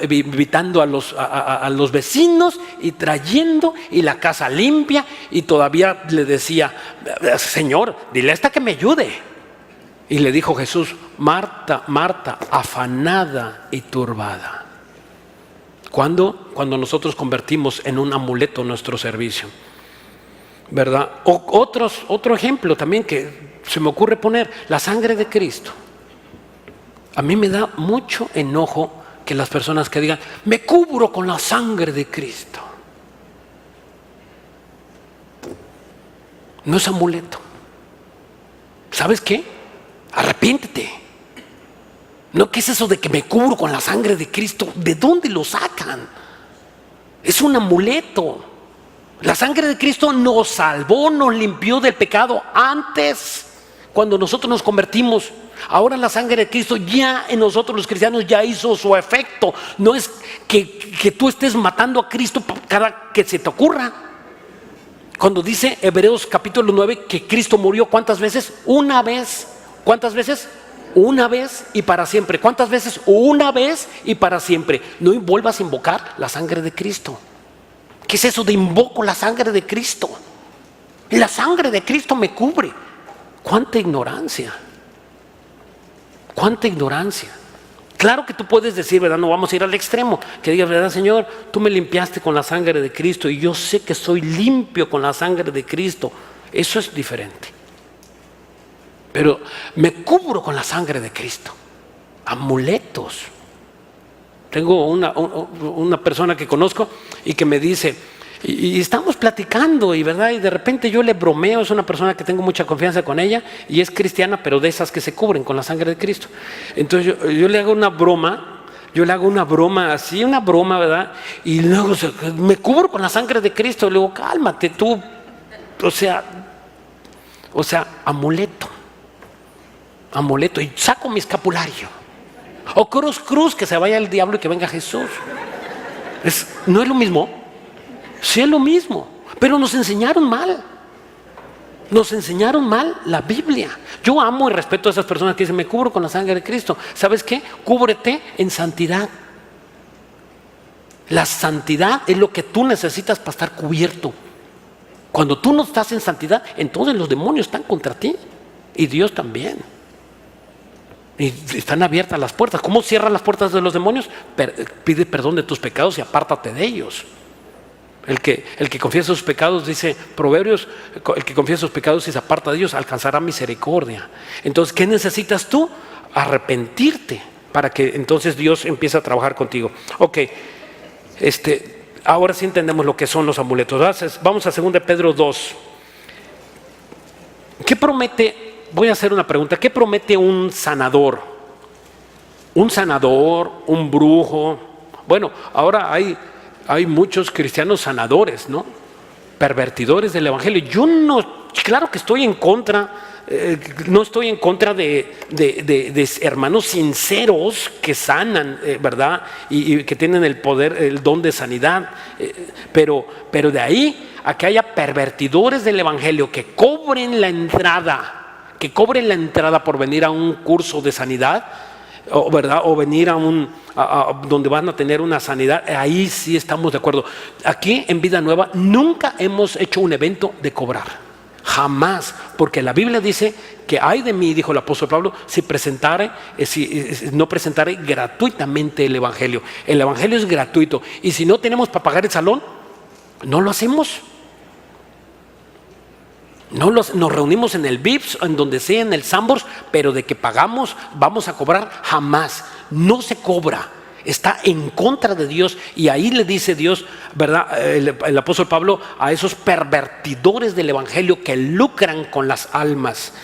invitando a los vecinos y trayendo y la casa limpia. Y todavía le decía, Señor, dile a esta que me ayude. Y le dijo Jesús, Marta, Marta, afanada y turbada. ¿Cuándo? Cuando nosotros convertimos en un amuleto nuestro servicio, ¿verdad? Otro ejemplo también que se me ocurre poner, la sangre de Cristo. A mí me da mucho enojo que las personas que digan, me cubro con la sangre de Cristo. No es amuleto. ¿Sabes qué? Arrepiéntete. No, ¿qué es eso de que me cubro con la sangre de Cristo? ¿De dónde lo sacan? Es un amuleto. La sangre de Cristo nos salvó, nos limpió del pecado antes, cuando nosotros nos convertimos. Ahora la sangre de Cristo ya en nosotros los cristianos ya hizo su efecto. No es que tú estés matando a Cristo cada que se te ocurra. Cuando dice Hebreos capítulo 9 que Cristo murió, ¿cuántas veces? Una vez. ¿Cuántas veces? Una vez y para siempre. ¿Cuántas veces? Una vez y para siempre. No vuelvas a invocar la sangre de Cristo. ¿Qué es eso de invoco la sangre de Cristo? La sangre de Cristo me cubre. ¡Cuánta ignorancia! ¡Cuánta ignorancia! Claro que tú puedes decir, ¿verdad? No vamos a ir al extremo. Que digas, ¿verdad, Señor? Tú me limpiaste con la sangre de Cristo y yo sé que soy limpio con la sangre de Cristo. Eso es diferente. Pero me cubro con la sangre de Cristo. Amuletos. Tengo una persona que conozco y que me dice, y estamos platicando y verdad, y de repente yo le bromeo, es una persona que tengo mucha confianza con ella y es cristiana, pero de esas que se cubren con la sangre de Cristo. Entonces yo le hago una broma. Yo le hago una broma así, una broma, ¿verdad? Y luego me cubro con la sangre de Cristo. Le digo, cálmate tú. O sea, amuleto. Y saco mi escapulario. O cruz, que se vaya el diablo y que venga Jesús. ¿No es lo mismo? Sí es lo mismo. Pero nos enseñaron mal. Nos enseñaron mal la Biblia. Yo amo y respeto a esas personas que dicen, me cubro con la sangre de Cristo. ¿Sabes qué? Cúbrete en santidad. La santidad es lo que tú necesitas para estar cubierto. Cuando tú no estás en santidad, entonces los demonios están contra ti. Y Dios también. Y están abiertas las puertas. ¿Cómo cierran las puertas de los demonios? Pide perdón de tus pecados y apártate de ellos. El que confiesa sus pecados, dice Proverbios, el que confiesa sus pecados y se aparta de ellos alcanzará misericordia. Entonces, ¿qué necesitas tú? Arrepentirte para que entonces Dios empiece a trabajar contigo. Ok, ahora sí entendemos lo que son los amuletos. Vamos a 2 Pedro 2. ¿Qué promete? Voy a hacer una pregunta. ¿Qué promete un sanador? Un sanador, un brujo. Bueno, ahora hay muchos cristianos sanadores, ¿no? Pervertidores del evangelio. Yo no, claro que estoy en contra, no estoy en contra de hermanos sinceros que sanan, ¿verdad? Y que tienen el poder, el don de sanidad. Pero de ahí a que haya pervertidores del evangelio que cobren la entrada por venir a un curso de sanidad, ¿verdad? O venir a donde van a tener una sanidad, ahí sí estamos de acuerdo. Aquí en Vida Nueva nunca hemos hecho un evento de cobrar. Jamás, porque la Biblia dice que ay de mí, dijo el apóstol Pablo, si no presentare gratuitamente el Evangelio. El Evangelio es gratuito y si no tenemos para pagar el salón, no lo hacemos. Nos reunimos en el VIPS, en donde sea, en el Sambors, pero de que pagamos, vamos a cobrar, jamás. No se cobra. Está en contra de Dios y ahí le dice Dios, ¿verdad? El apóstol Pablo a esos pervertidores del Evangelio que lucran con las almas.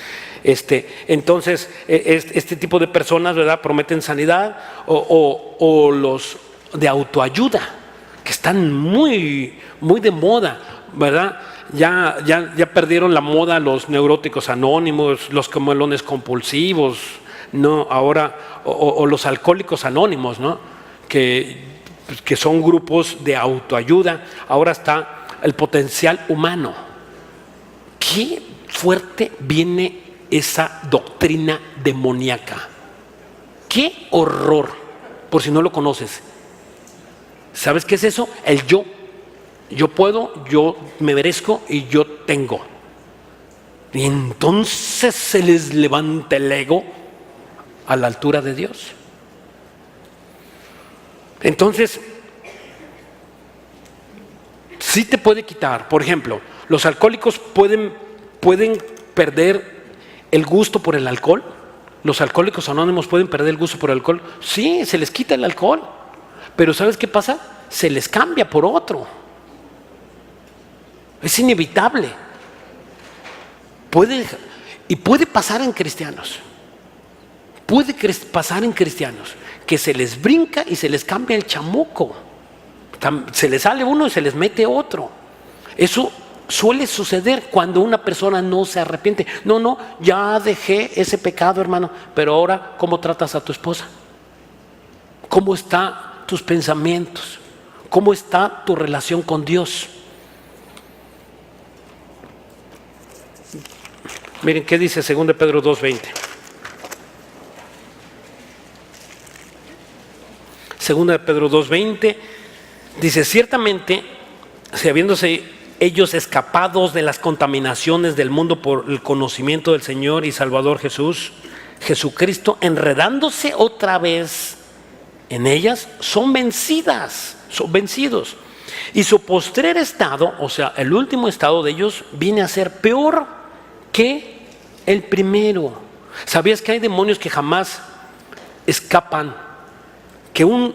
Entonces, este tipo de personas, ¿verdad? Prometen sanidad o los de autoayuda que están muy, muy de moda, ¿verdad? Ya perdieron la moda los neuróticos anónimos, los comelones compulsivos, no, ahora, o los alcohólicos anónimos, ¿no? Que son grupos de autoayuda. Ahora está el potencial humano. Qué fuerte viene esa doctrina demoníaca. Qué horror, por si no lo conoces. ¿Sabes qué es eso? El yo. Yo puedo, yo me merezco y yo tengo. Y entonces se les levanta el ego a la altura de Dios. Entonces, sí te puede quitar. Por ejemplo, los alcohólicos pueden perder el gusto por el alcohol. Los alcohólicos anónimos pueden perder el gusto por el alcohol. Sí, se les quita el alcohol. Pero ¿sabes qué pasa? Se les cambia por otro. Es inevitable. Puede pasar en cristianos. Puede pasar en cristianos que se les brinca y se les cambia el chamuco. Se les sale uno y se les mete otro. Eso suele suceder cuando una persona no se arrepiente. No, ya dejé ese pecado, hermano, pero ahora, ¿cómo tratas a tu esposa? ¿Cómo están tus pensamientos? ¿Cómo está tu relación con Dios? Miren qué dice 2 Pedro 2:20. 2 Pedro 2:20 dice: ciertamente, si habiéndose ellos escapados de las contaminaciones del mundo por el conocimiento del Señor y Salvador Jesucristo, enredándose otra vez en ellas, son vencidos. Y su postrer estado, o sea, el último estado de ellos, viene a ser peor que el primero. ¿Sabías que hay demonios que jamás escapan? Que un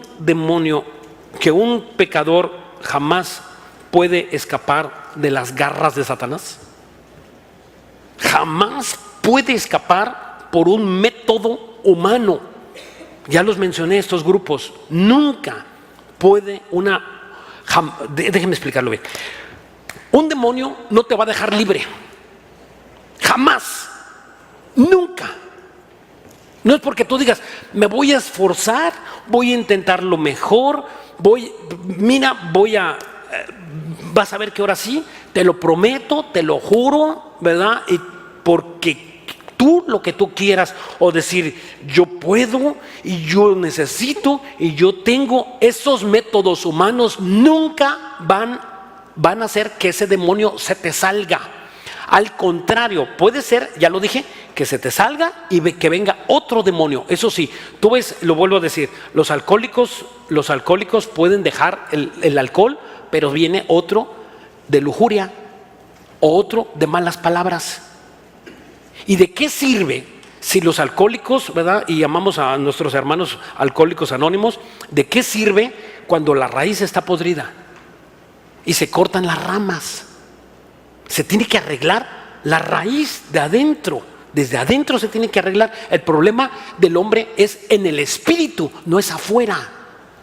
pecador jamás puede escapar de las garras de Satanás. Jamás puede escapar por un método humano. Ya los mencioné, estos grupos. Nunca puede déjenme explicarlo bien. Un demonio no te va a dejar libre. Jamás. Nunca. No es porque tú digas, me voy a esforzar, voy a intentar lo mejor, vas a ver que ahora sí, te lo prometo, te lo juro, ¿verdad? Y porque tú lo que tú quieras, o decir, yo puedo y yo necesito y yo tengo, esos métodos humanos nunca van a hacer que ese demonio se te salga. Al contrario, puede ser, ya lo dije, que se te salga y que venga otro demonio. Eso sí, tú ves, lo vuelvo a decir, los alcohólicos pueden dejar el alcohol, pero viene otro de lujuria, otro de malas palabras. ¿Y de qué sirve si los alcohólicos, ¿verdad? Y llamamos a nuestros hermanos alcohólicos anónimos, ¿de qué sirve cuando la raíz está podrida y se cortan las ramas? Se tiene que arreglar la raíz de adentro. Desde adentro se tiene que arreglar. El problema del hombre es en el espíritu, no es afuera.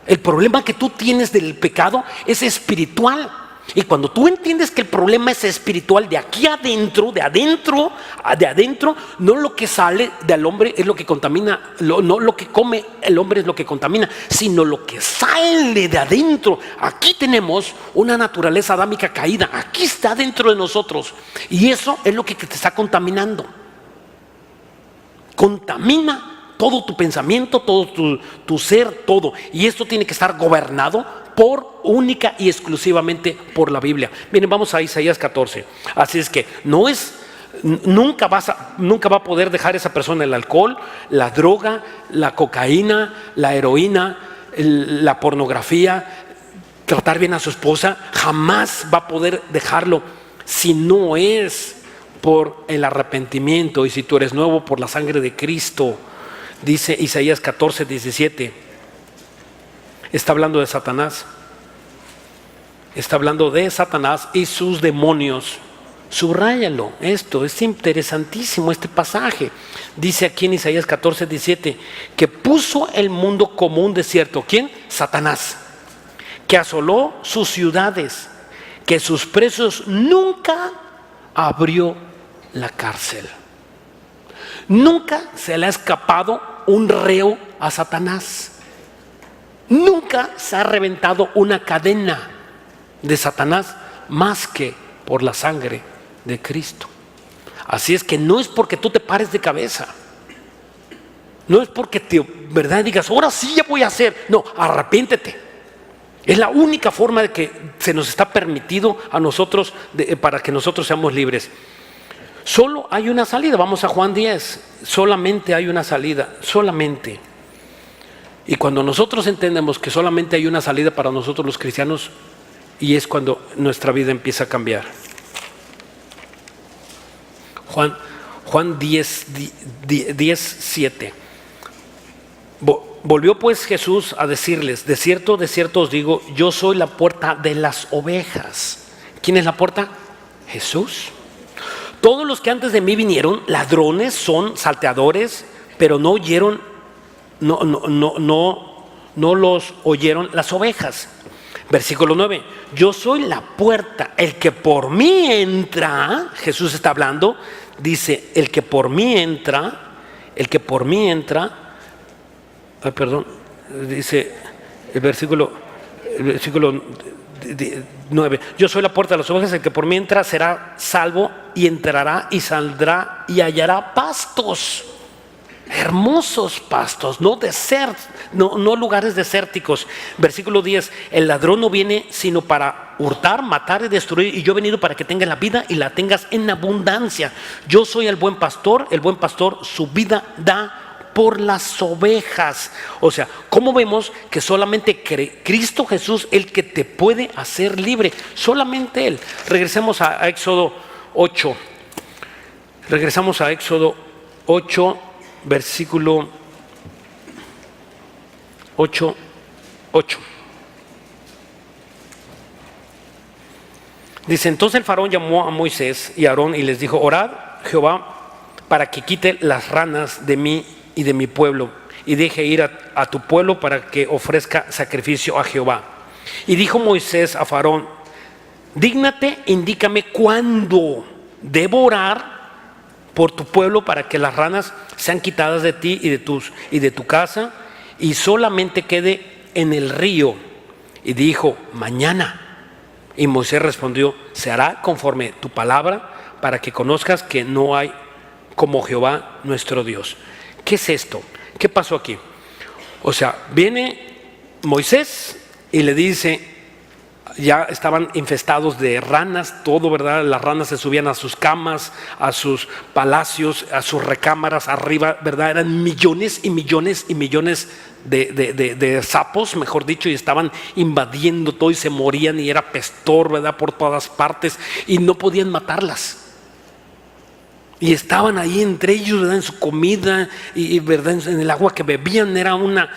El problema que tú tienes del pecado es espiritual. Y cuando tú entiendes que el problema es espiritual, de aquí adentro, de adentro, no lo que sale del hombre es lo que contamina, no lo que come el hombre es lo que contamina, sino lo que sale de adentro. Aquí tenemos una naturaleza adámica caída, aquí está dentro de nosotros, y eso es lo que te está contaminando. Contamina todo tu pensamiento, todo tu ser, todo. Y esto tiene que estar gobernado única y exclusivamente por la Biblia. Miren, vamos a Isaías 14. Así es que nunca va a poder dejar esa persona el alcohol, la droga, la cocaína, la heroína, la pornografía, tratar bien a su esposa. Jamás va a poder dejarlo si no es por el arrepentimiento y si tú eres nuevo por la sangre de Cristo. Dice Isaías 14, 17. Está hablando de Satanás. Está hablando de Satanás y sus demonios. Subráyalo, esto es interesantísimo, este pasaje. Dice aquí en Isaías 14, 17, que puso el mundo como un desierto. ¿Quién? Satanás. Que asoló sus ciudades, que sus presos nunca abrió la cárcel. Nunca se le ha escapado un reo a Satanás. Nunca se ha reventado una cadena de Satanás más que por la sangre de Cristo. Así es que no es porque tú te pares de cabeza, no es porque ¿verdad? Digas, ahora sí ya voy a hacer. No, arrepiéntete. Es la única forma de que se nos está permitido a nosotros para que nosotros seamos libres. Solo hay una salida. Vamos a Juan 10. Solamente hay una salida, solamente. Y cuando nosotros entendemos que solamente hay una salida para nosotros los cristianos, y es cuando nuestra vida empieza a cambiar. Juan 10, 7. Volvió pues Jesús a decirles: de cierto os digo, yo soy la puerta de las ovejas. ¿Quién es la puerta? Jesús. Todos los que antes de mí vinieron, ladrones, son salteadores, pero no oyeron, no los oyeron las ovejas. Versículo 9, yo soy la puerta, el que por mí entra, Jesús está hablando, dice, el que por mí entra, dice el versículo 9, yo soy la puerta de las ovejas, el que por mí entra será salvo y entrará y saldrá y hallará pastos. Hermosos pastos, no lugares desérticos. Versículo 10, el ladrón no viene sino para hurtar, matar y destruir, y yo he venido para que tengas la vida y la tengas en abundancia. Yo soy el buen pastor su vida da por las ovejas. O sea, ¿cómo vemos que solamente Cristo Jesús el que te puede hacer libre? Solamente Él. Regresemos a Éxodo 8. Versículo 8. Dice, entonces el faraón llamó a Moisés y a Aarón y les dijo: orad Jehová para que quite las ranas de mí y de mi pueblo, y deje ir a tu pueblo para que ofrezca sacrificio a Jehová. Y dijo Moisés a Faraón: dígnate, indícame cuándo debo orar por tu pueblo para que las ranas sean quitadas de ti y de tu casa, y solamente quede en el río. Y dijo: mañana. Y Moisés respondió: se hará conforme tu palabra, para que conozcas que no hay como Jehová nuestro Dios. ¿Qué es esto? ¿Qué pasó aquí? O sea, viene Moisés y le dice, ya estaban infestados de ranas, todo, ¿verdad? Las ranas se subían a sus camas, a sus palacios, a sus recámaras arriba, ¿verdad? Eran millones y millones y millones de sapos, mejor dicho, y estaban invadiendo todo y se morían y era pestor, ¿verdad? Por todas partes y no podían matarlas. Y estaban ahí entre ellos, ¿verdad? En su comida y ¿verdad? En el agua que bebían era una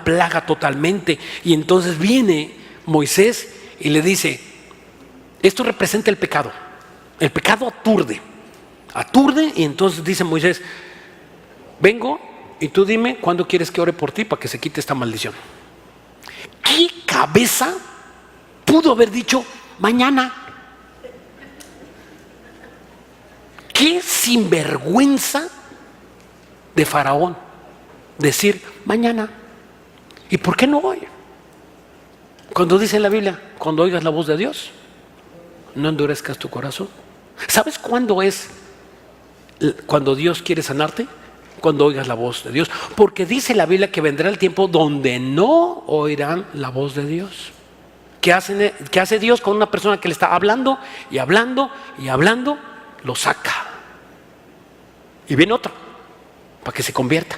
plaga totalmente. Y entonces viene Moisés y le dice, esto representa el pecado. El pecado aturde, y entonces dice Moisés, vengo y tú dime cuándo quieres que ore por ti para que se quite esta maldición. ¿Qué cabeza pudo haber dicho mañana? ¿Qué sinvergüenza de Faraón decir mañana? ¿Y por qué no hoy? Cuando dice en la Biblia, cuando oigas la voz de Dios, no endurezcas tu corazón. ¿Sabes cuándo es cuando Dios quiere sanarte? cuando oigas la voz de Dios. Porque dice la Biblia que vendrá el tiempo donde no oirán la voz de Dios. ¿Qué hace Dios con una persona que le está hablando y hablando y hablando? Lo saca. Y viene otro para que se convierta.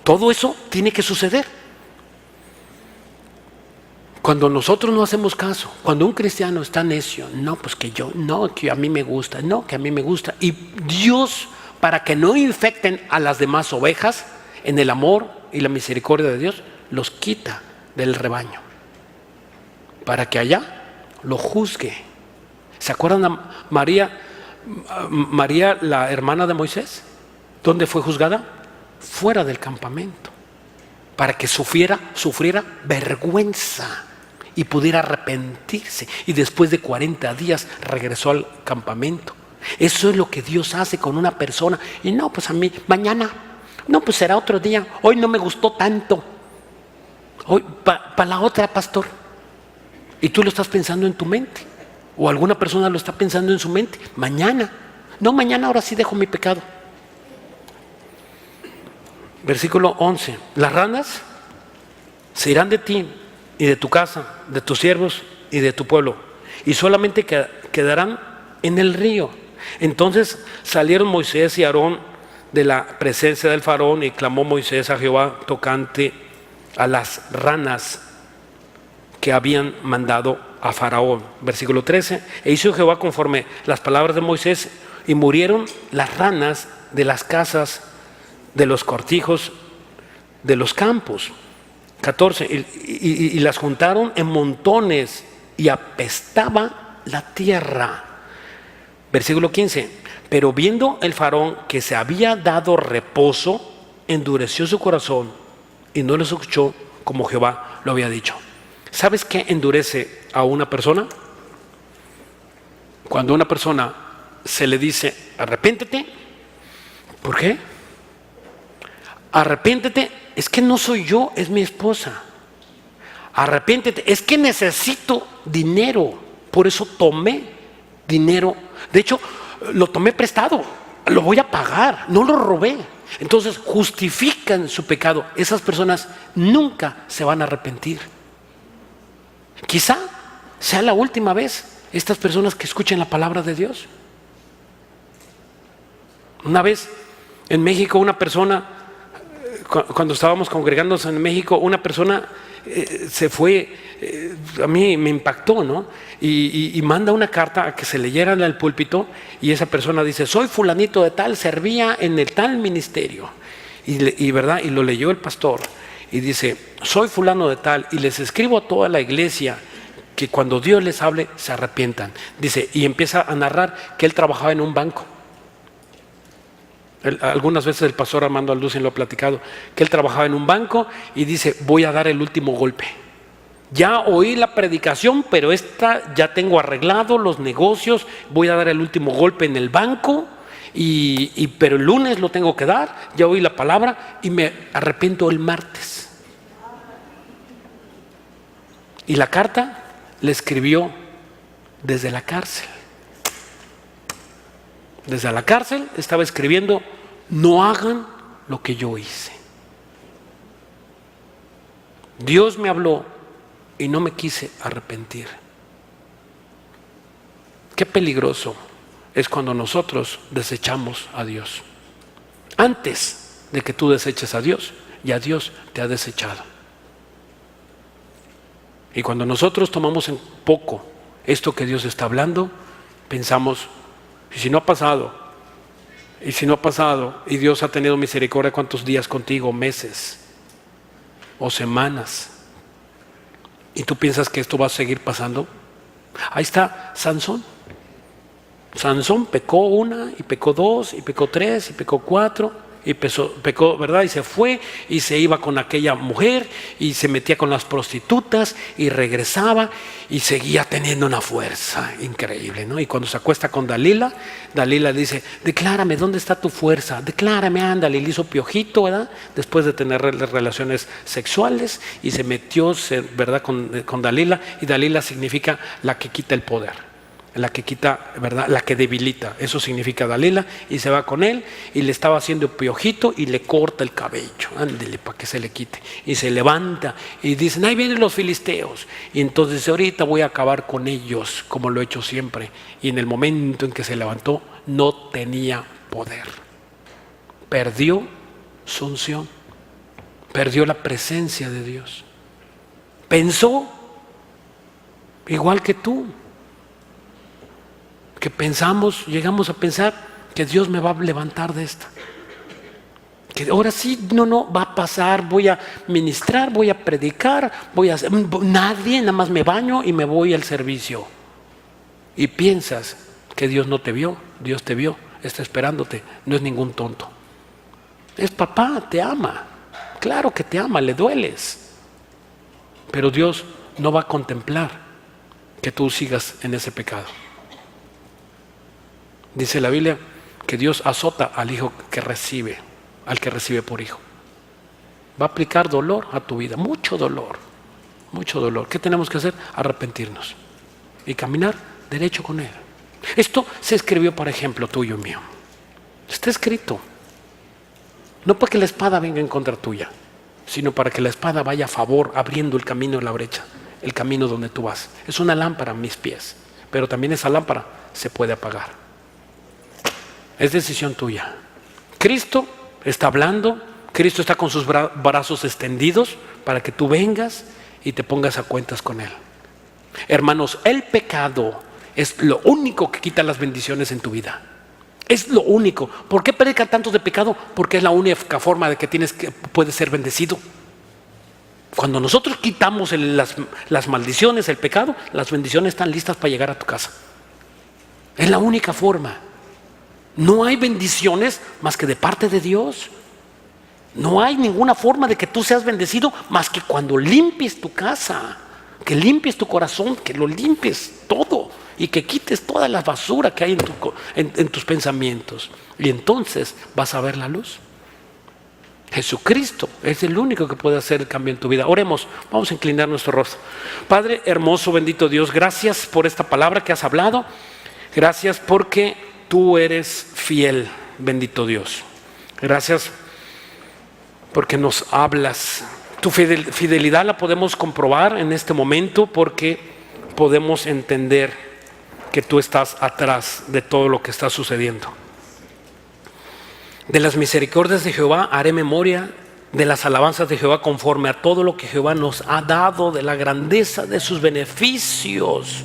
Todo eso tiene que suceder. Cuando nosotros no hacemos caso, cuando un cristiano está necio, no, pues que yo, no, que a mí me gusta, no, que a mí me gusta. Y Dios, para que no infecten a las demás ovejas, en el amor y la misericordia de Dios, los quita del rebaño. Para que allá lo juzgue. ¿Se acuerdan a María, la hermana de Moisés? ¿Dónde fue juzgada? Fuera del campamento. Para que sufriera vergüenza y pudiera arrepentirse. Y después de 40 días regresó al campamento. Eso es lo que Dios hace con una persona. Y no, pues a mí, mañana, no, pues será otro día. Hoy no me gustó tanto. Hoy, para la otra, pastor. Y tú lo estás pensando en tu mente. O alguna persona lo está pensando en su mente. Mañana. No, mañana ahora sí dejo mi pecado. Versículo 11. Las ranas se irán de ti y de tu casa, de tus siervos y de tu pueblo, y solamente quedarán en el río. Entonces salieron Moisés y Aarón de la presencia del faraón, y clamó Moisés a Jehová tocante a las ranas que habían mandado a Faraón. Versículo 13. E hizo Jehová conforme las palabras de Moisés, y murieron las ranas de las casas, de los cortijos, de los campos. 14. Y las juntaron en montones, y apestaba la tierra. Versículo 15. Pero viendo el faraón que se había dado reposo, endureció su corazón y no les escuchó como Jehová lo había dicho. ¿Sabes qué endurece a una persona? Cuando a una persona se le dice arrepéntete. ¿Por qué? Arrepéntete, es que no soy yo, es mi esposa. Arrepéntete, es que necesito dinero, por eso tomé dinero. De hecho, lo tomé prestado, lo voy a pagar, no lo robé. Entonces justifican su pecado. Esas personas nunca se van a arrepentir. Quizá sea la última vez estas personas que escuchen la palabra de Dios. Una vez en México, una persona, cuando estábamos congregándonos en México, una persona se fue, a mí me impactó, ¿no? Y manda una carta a que se leyera en el púlpito, y esa persona dice: soy fulanito de tal, servía en el tal ministerio, ¿verdad? Y lo leyó el pastor y dice: soy fulano de tal, y les escribo a toda la iglesia que cuando Dios les hable se arrepientan. Dice, y empieza a narrar que él trabajaba en un banco. Algunas veces el pastor Armando Alducin lo ha platicado, que él trabajaba en un banco y dice: voy a dar el último golpe. Ya oí la predicación, pero esta ya tengo arreglado los negocios, voy a dar el último golpe en el banco, pero el lunes lo tengo que dar, ya oí la palabra y me arrepiento el martes. Y la carta le escribió desde la cárcel. Desde la cárcel estaba escribiendo: no hagan lo que yo hice. Dios me habló y no me quise arrepentir. Qué peligroso es cuando nosotros desechamos a Dios. Antes de que tú deseches a Dios, ya Dios te ha desechado. Y cuando nosotros tomamos en poco esto que Dios está hablando, pensamos: ¿y si no ha pasado? ¿Y si no ha pasado? Y Dios ha tenido misericordia, ¿cuántos días contigo? Meses o semanas. ¿Y tú piensas que esto va a seguir pasando? Ahí está Sansón. Sansón pecó una, y pecó dos, y pecó tres, y pecó cuatro, y pecó, ¿verdad? Y se fue, y se iba con aquella mujer, y se metía con las prostitutas, y regresaba, y seguía teniendo una fuerza increíble, ¿no? Y cuando se acuesta con Dalila dice: declárame, ¿dónde está tu fuerza? Declárame, ándale. Y le hizo piojito, ¿verdad? Después de tener relaciones sexuales, y se metió, ¿verdad? Con Dalila, y Dalila significa la que quita el poder. la que quita, ¿verdad? La que debilita, eso significa Dalila, y se va con él y le estaba haciendo piojito y le corta el cabello, ándele para que se le quite, y se levanta y dicen, ahí vienen los filisteos, y entonces dice, ahorita voy a acabar con ellos como lo he hecho siempre, y en el momento en que se levantó no tenía poder, perdió su unción, perdió la presencia de Dios, pensó igual que tú, que llegamos a pensar que Dios me va a levantar de esta. Que ahora sí, no, va a pasar, voy a ministrar, voy a predicar, voy a hacer, nadie, nada más me baño y me voy al servicio. Y piensas que Dios no te vio, Dios te vio, está esperándote, no es ningún tonto. Es papá, te ama, claro que te ama, le dueles. Pero Dios no va a contemplar que tú sigas en ese pecado. Dice la Biblia que Dios azota al hijo que recibe, al que recibe por hijo. Va a aplicar dolor a tu vida, mucho dolor, mucho dolor. ¿Qué tenemos que hacer? Arrepentirnos y caminar derecho con Él. Esto se escribió para ejemplo tuyo y mío. Está escrito. No para que la espada venga en contra tuya, sino para que la espada vaya a favor, abriendo el camino de la brecha, el camino donde tú vas. Es una lámpara a mis pies, pero también esa lámpara se puede apagar. Es decisión tuya. Cristo está hablando, Cristo está con sus brazos extendidos para que tú vengas y te pongas a cuentas con Él. Hermanos, el pecado es lo único que quita las bendiciones en tu vida. Es lo único. ¿Por qué predican tanto de pecado? Porque es la única forma de que puedes ser bendecido. Cuando nosotros quitamos las maldiciones, el pecado, las bendiciones están listas para llegar a tu casa. Es la única forma. No hay bendiciones más que de parte de Dios. No hay ninguna forma de que tú seas bendecido más que cuando limpies tu casa, que limpies tu corazón, que lo limpies todo y que quites toda la basura que hay en tus pensamientos. Y entonces vas a ver la luz. Jesucristo es el único que puede hacer el cambio en tu vida. Oremos, vamos a inclinar nuestro rostro. Padre hermoso, bendito Dios, gracias por esta palabra que has hablado. Gracias porque tú eres fiel, bendito Dios. Gracias porque nos hablas. Tu fidelidad la podemos comprobar en este momento porque podemos entender que tú estás atrás de todo lo que está sucediendo. De las misericordias de Jehová haré memoria, de las alabanzas de Jehová conforme a todo lo que Jehová nos ha dado, de la grandeza de sus beneficios,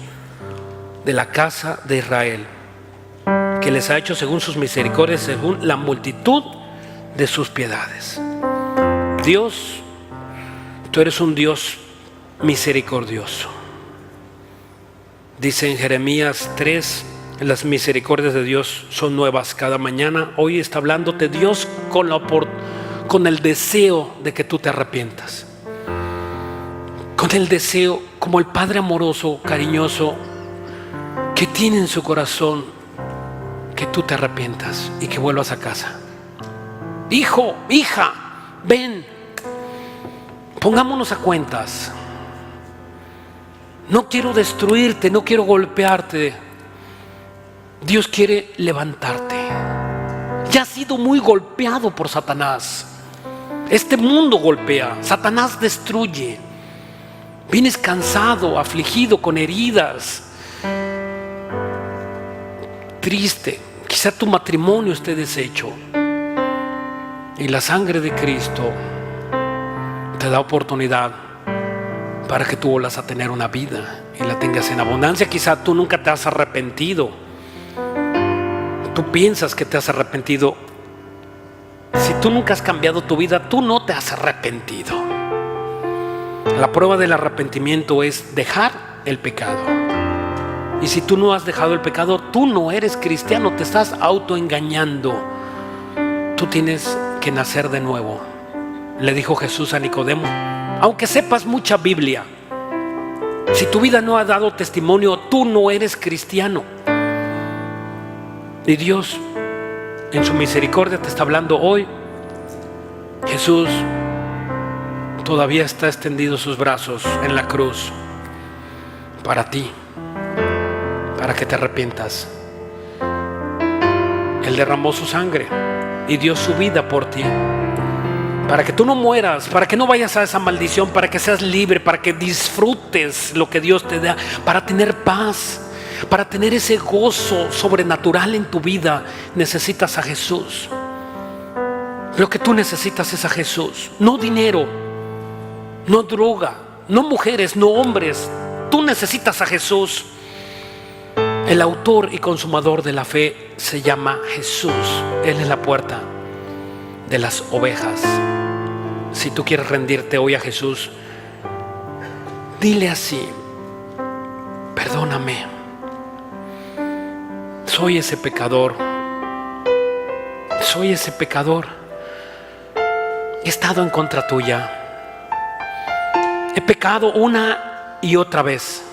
de la casa de Israel, que les ha hecho según sus misericordias, según la multitud de sus piedades. Dios, tú eres un Dios misericordioso. Dice en Jeremías 3, las misericordias de Dios son nuevas cada mañana. Hoy está hablándote Dios con el deseo de que tú te arrepientas. Con el deseo, como el Padre amoroso, cariñoso, que tiene en su corazón que tú te arrepientas y que vuelvas a casa. Hijo, hija, ven, pongámonos a cuentas. No quiero destruirte, no quiero golpearte. Dios quiere levantarte. Ya has sido muy golpeado por Satanás. Este mundo golpea, Satanás destruye. Vienes cansado, afligido, con heridas, triste. Quizá tu matrimonio esté deshecho y la sangre de Cristo te da oportunidad para que tú vuelvas a tener una vida y la tengas en abundancia. Quizá tú nunca te has arrepentido. Tú piensas que te has arrepentido. Si tú nunca has cambiado tu vida, tú no te has arrepentido. La prueba del arrepentimiento es dejar el pecado. Y si tú no has dejado el pecado, tú no eres cristiano, te estás autoengañando. Tú tienes que nacer de nuevo. Le dijo Jesús a Nicodemo, aunque sepas mucha Biblia, si tu vida no ha dado testimonio, tú no eres cristiano. Y Dios, en su misericordia, te está hablando hoy. Jesús todavía está extendido sus brazos en la cruz para ti, para que te arrepientas. Él derramó su sangre y dio su vida por ti, para que tú no mueras, para que no vayas a esa maldición, para que seas libre, para que disfrutes lo que Dios te da, para tener paz, para tener ese gozo sobrenatural en tu vida. Necesitas a Jesús. Lo que tú necesitas es a Jesús, no dinero, no droga, no mujeres, no hombres. Tú necesitas a Jesús. El autor y consumador de la fe se llama Jesús. Él es la puerta de las ovejas. Si tú quieres rendirte hoy a Jesús, dile así: perdóname, soy ese pecador, soy ese pecador, he estado en contra tuya, he pecado una y otra vez.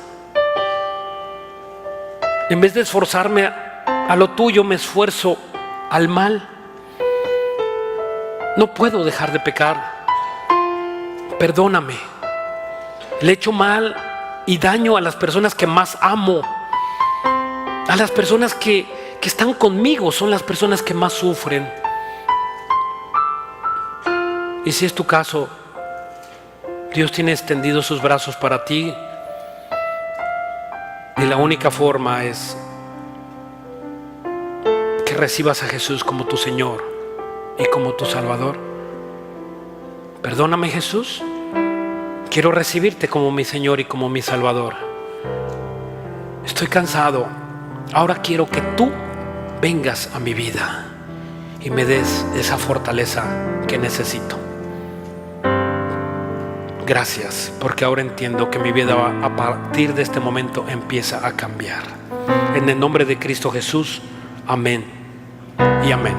En vez de esforzarme a lo tuyo, me esfuerzo al mal. No puedo dejar de pecar. Perdóname. Le he hecho mal y daño a las personas que más amo. A las personas que están conmigo son las personas que más sufren. Y si es tu caso, Dios tiene extendidos sus brazos para ti. Y la única forma es que recibas a Jesús como tu Señor y como tu Salvador. Perdóname, Jesús. Quiero recibirte como mi Señor y como mi Salvador. Estoy cansado. Ahora quiero que tú vengas a mi vida y me des esa fortaleza que necesito. Gracias, porque ahora entiendo que mi vida a partir de este momento empieza a cambiar. En el nombre de Cristo Jesús, amén y amén.